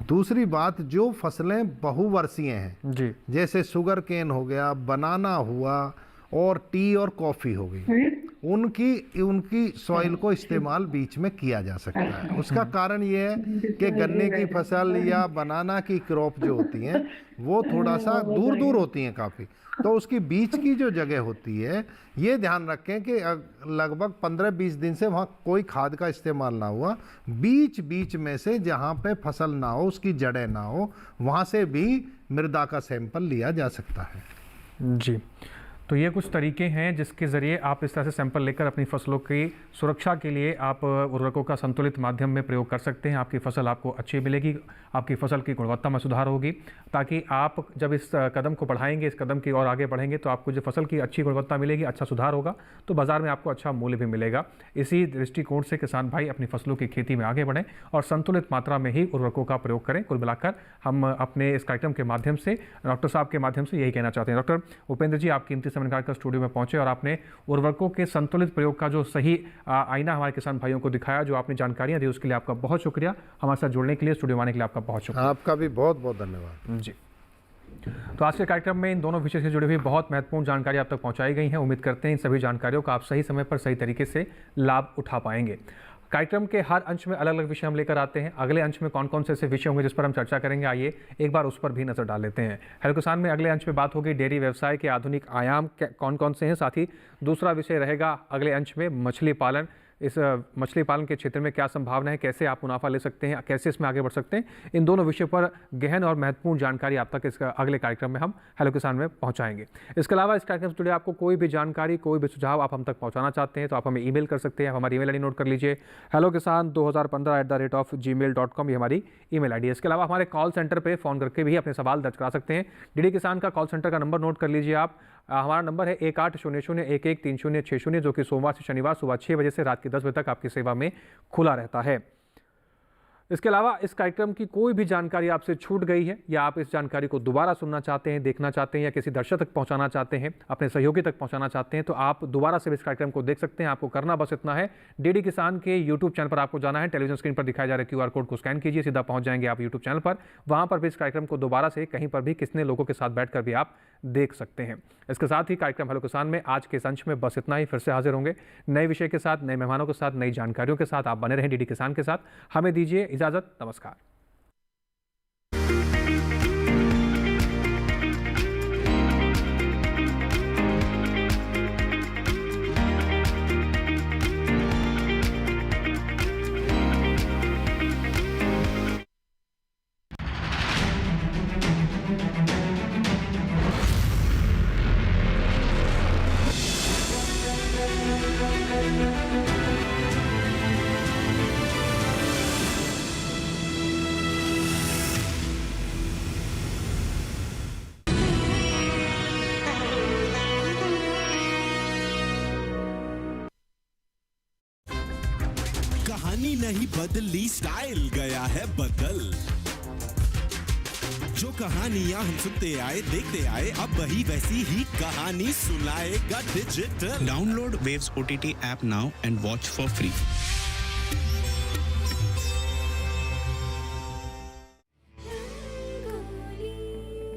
दूसरी बात, जो फसलें बहुवर्षीय हैं जी, जैसे शुगर केन हो गया, बनाना हुआ और टी और कॉफ़ी हो गई, उनकी सॉइल को इस्तेमाल बीच में किया जा सकता है। उसका कारण ये है कि गन्ने की फसल या बनाना की क्रॉप जो होती हैं वो थोड़ा सा दूर दूर होती हैं काफ़ी, तो उसकी बीच की जो जगह होती है, ये ध्यान रखें कि लगभग 15-20 दिन से वहाँ कोई खाद का इस्तेमाल ना हुआ, बीच बीच में से जहाँ पे फसल ना हो, उसकी जड़ें ना हो, वहाँ से भी मृदा का सैंपल लिया जा सकता है जी। तो ये कुछ तरीके हैं जिसके ज़रिए आप इस तरह से सैंपल लेकर अपनी फसलों की सुरक्षा के लिए आप उर्वरकों का संतुलित माध्यम में प्रयोग कर सकते हैं। आपकी फसल आपको अच्छी मिलेगी, आपकी फसल की गुणवत्ता में सुधार होगी, ताकि आप जब इस कदम को बढ़ाएंगे, इस कदम की ओर आगे बढ़ेंगे, तो आपको जो फसल की अच्छी गुणवत्ता मिलेगी, अच्छा सुधार होगा, तो बाज़ार में आपको अच्छा मूल्य भी मिलेगा। इसी दृष्टिकोण से किसान भाई अपनी फसलों की खेती में आगे बढ़ें और संतुलित मात्रा में ही उर्वरकों का प्रयोग करें। कुल मिलाकर हम अपने इस कार्यक्रम के माध्यम से, डॉक्टर साहब के माध्यम से यही कहना चाहते हैं। डॉक्टर उपेंद्र जी, आप कीमती समय निकालकर स्टूडियो में पहुंचे और आपने उर्वरकों के संतुलित प्रयोग का जो सही आईना हमारे किसान भाइयों को दिखाया, जो आपने जानकारियां दी, उसके लिए आपका बहुत शुक्रिया। हमारे साथ जुड़ने के लिए, स्टूडियो में आने के लिए आपका बहुत शुक्रिया। आपका भी बहुत बहुत धन्यवाद जी। तो आज के कार्यक्रम में इन दोनों विषय से जुड़ी हुई बहुत महत्वपूर्ण जानकारी आप तक पहुंचाई गई है। उम्मीद करते हैं इन सभी जानकारियों का आप सही समय पर सही तरीके से लाभ उठा पाएंगे। कार्यक्रम के हर अंश में अलग अलग विषय हम लेकर आते हैं। अगले अंश में कौन कौन से ऐसे विषय होंगे जिस पर हम चर्चा करेंगे, आइए एक बार उस पर भी नजर डाल लेते हैं। हेलो किसान में अगले अंश में बात होगी डेयरी व्यवसाय के आधुनिक आयाम कौन कौन से हैं, साथ ही दूसरा विषय रहेगा अगले अंश में मछली पालन। इस मछली पालन के क्षेत्र में क्या संभावना है, कैसे आप मुनाफा ले सकते हैं, कैसे इसमें आगे बढ़ सकते हैं, इन दोनों विषयों पर गहन और महत्वपूर्ण जानकारी आप तक इस अगले कार्यक्रम में हम हेलो किसान में पहुंचाएंगे। इसके अलावा इस कार्यक्रम से जुड़े आपको कोई भी जानकारी, कोई भी सुझाव आप हम तक पहुंचाना चाहते हैं तो आप हमें ईमेल कर सकते हैं। हमारी ईमेल आईडी नोट कर लीजिए, hellokisan2015@gmail.com, ये हमारी ईमेल आईडी है। इसके अलावा हमारे कॉल सेंटर पर फ़ोन करके भी अपने सवाल दर्ज करा सकते हैं। डीडी किसान का कॉल सेंटर का नंबर नोट कर लीजिए आप। हमारा नंबर है 1800-113060, जो कि सोमवार से शनिवार सुबह 6 बजे से रात के 10 बजे तक आपकी सेवा में खुला रहता है। इसके अलावा इस कार्यक्रम की कोई भी जानकारी आपसे छूट गई है या आप इस जानकारी को दोबारा सुनना चाहते हैं, देखना चाहते हैं या किसी दर्शक तक पहुंचाना चाहते हैं, अपने सहयोगी तक पहुंचाना चाहते हैं, तो आप दोबारा से इस कार्यक्रम को देख सकते हैं। आपको करना बस इतना है, डीडी किसान के यूट्यूब चैनल पर आपको जाना है। टेलीविजन स्क्रीन पर दिखाया जा रहा QR कोड को स्कैन कीजिए, सीधा पहुंच जाएंगे आप यूट्यूब चैनल पर। वहां पर भी इस कार्यक्रम को दोबारा से कहीं पर भी कितने लोगों के साथ बैठकर भी आप देख सकते हैं। इसके साथ ही कार्यक्रम हेलो किसान में आज के अंश में बस इतना ही। फिर से हाजिर होंगे नए विषय के साथ, नए मेहमानों के साथ, नई जानकारियों के साथ। आप बने रहें डीडी किसान के साथ। हमें दीजिए इजाजत, नमस्कार। कहानी नहीं बदली, स्टाइल गया है बदल। जो कहानियां हम सुनते आए, देखते आए, अब वही वैसी ही कहानी सुनाएगा digital. Download waves OTT app now and watch for free.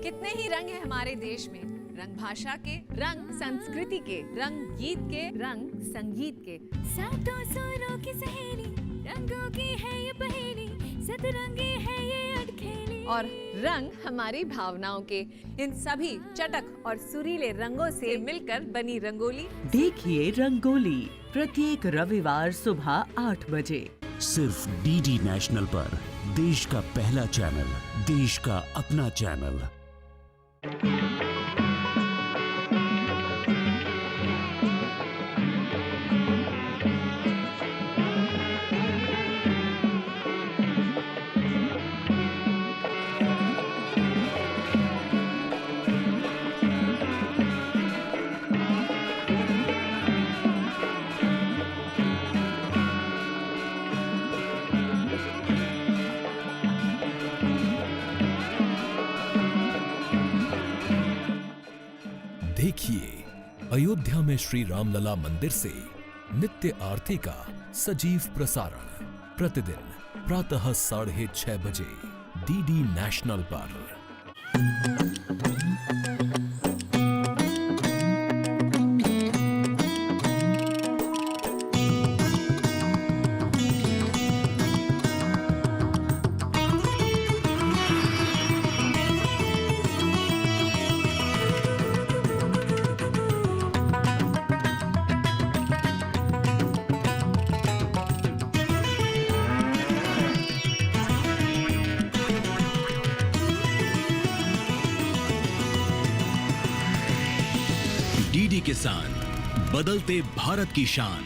कितने ही रंग हैं हमारे देश में, रंग भाषा के, रंग संस्कृति के, रंग गीत के, रंग संगीत के। सातों सुरों की सहेली, रंगों की है ये पहेली, सतरंगी है ये अटखेली। और रंग हमारी भावनाओं के, इन सभी चटक और सुरीले रंगों से मिलकर बनी रंगोली। देखिए रंगोली प्रत्येक रविवार सुबह 8 बजे सिर्फ DD नेशनल पर, देश का पहला चैनल, देश का अपना चैनल। देखिए अयोध्या में श्री रामलला मंदिर से नित्य आरती का सजीव प्रसारण प्रतिदिन प्रातः 6:30 बजे डीडी नेशनल पर। डीडी किसान, बदलते भारत की शान।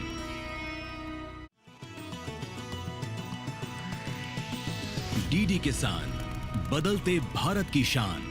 डीडी किसान, बदलते भारत की शान।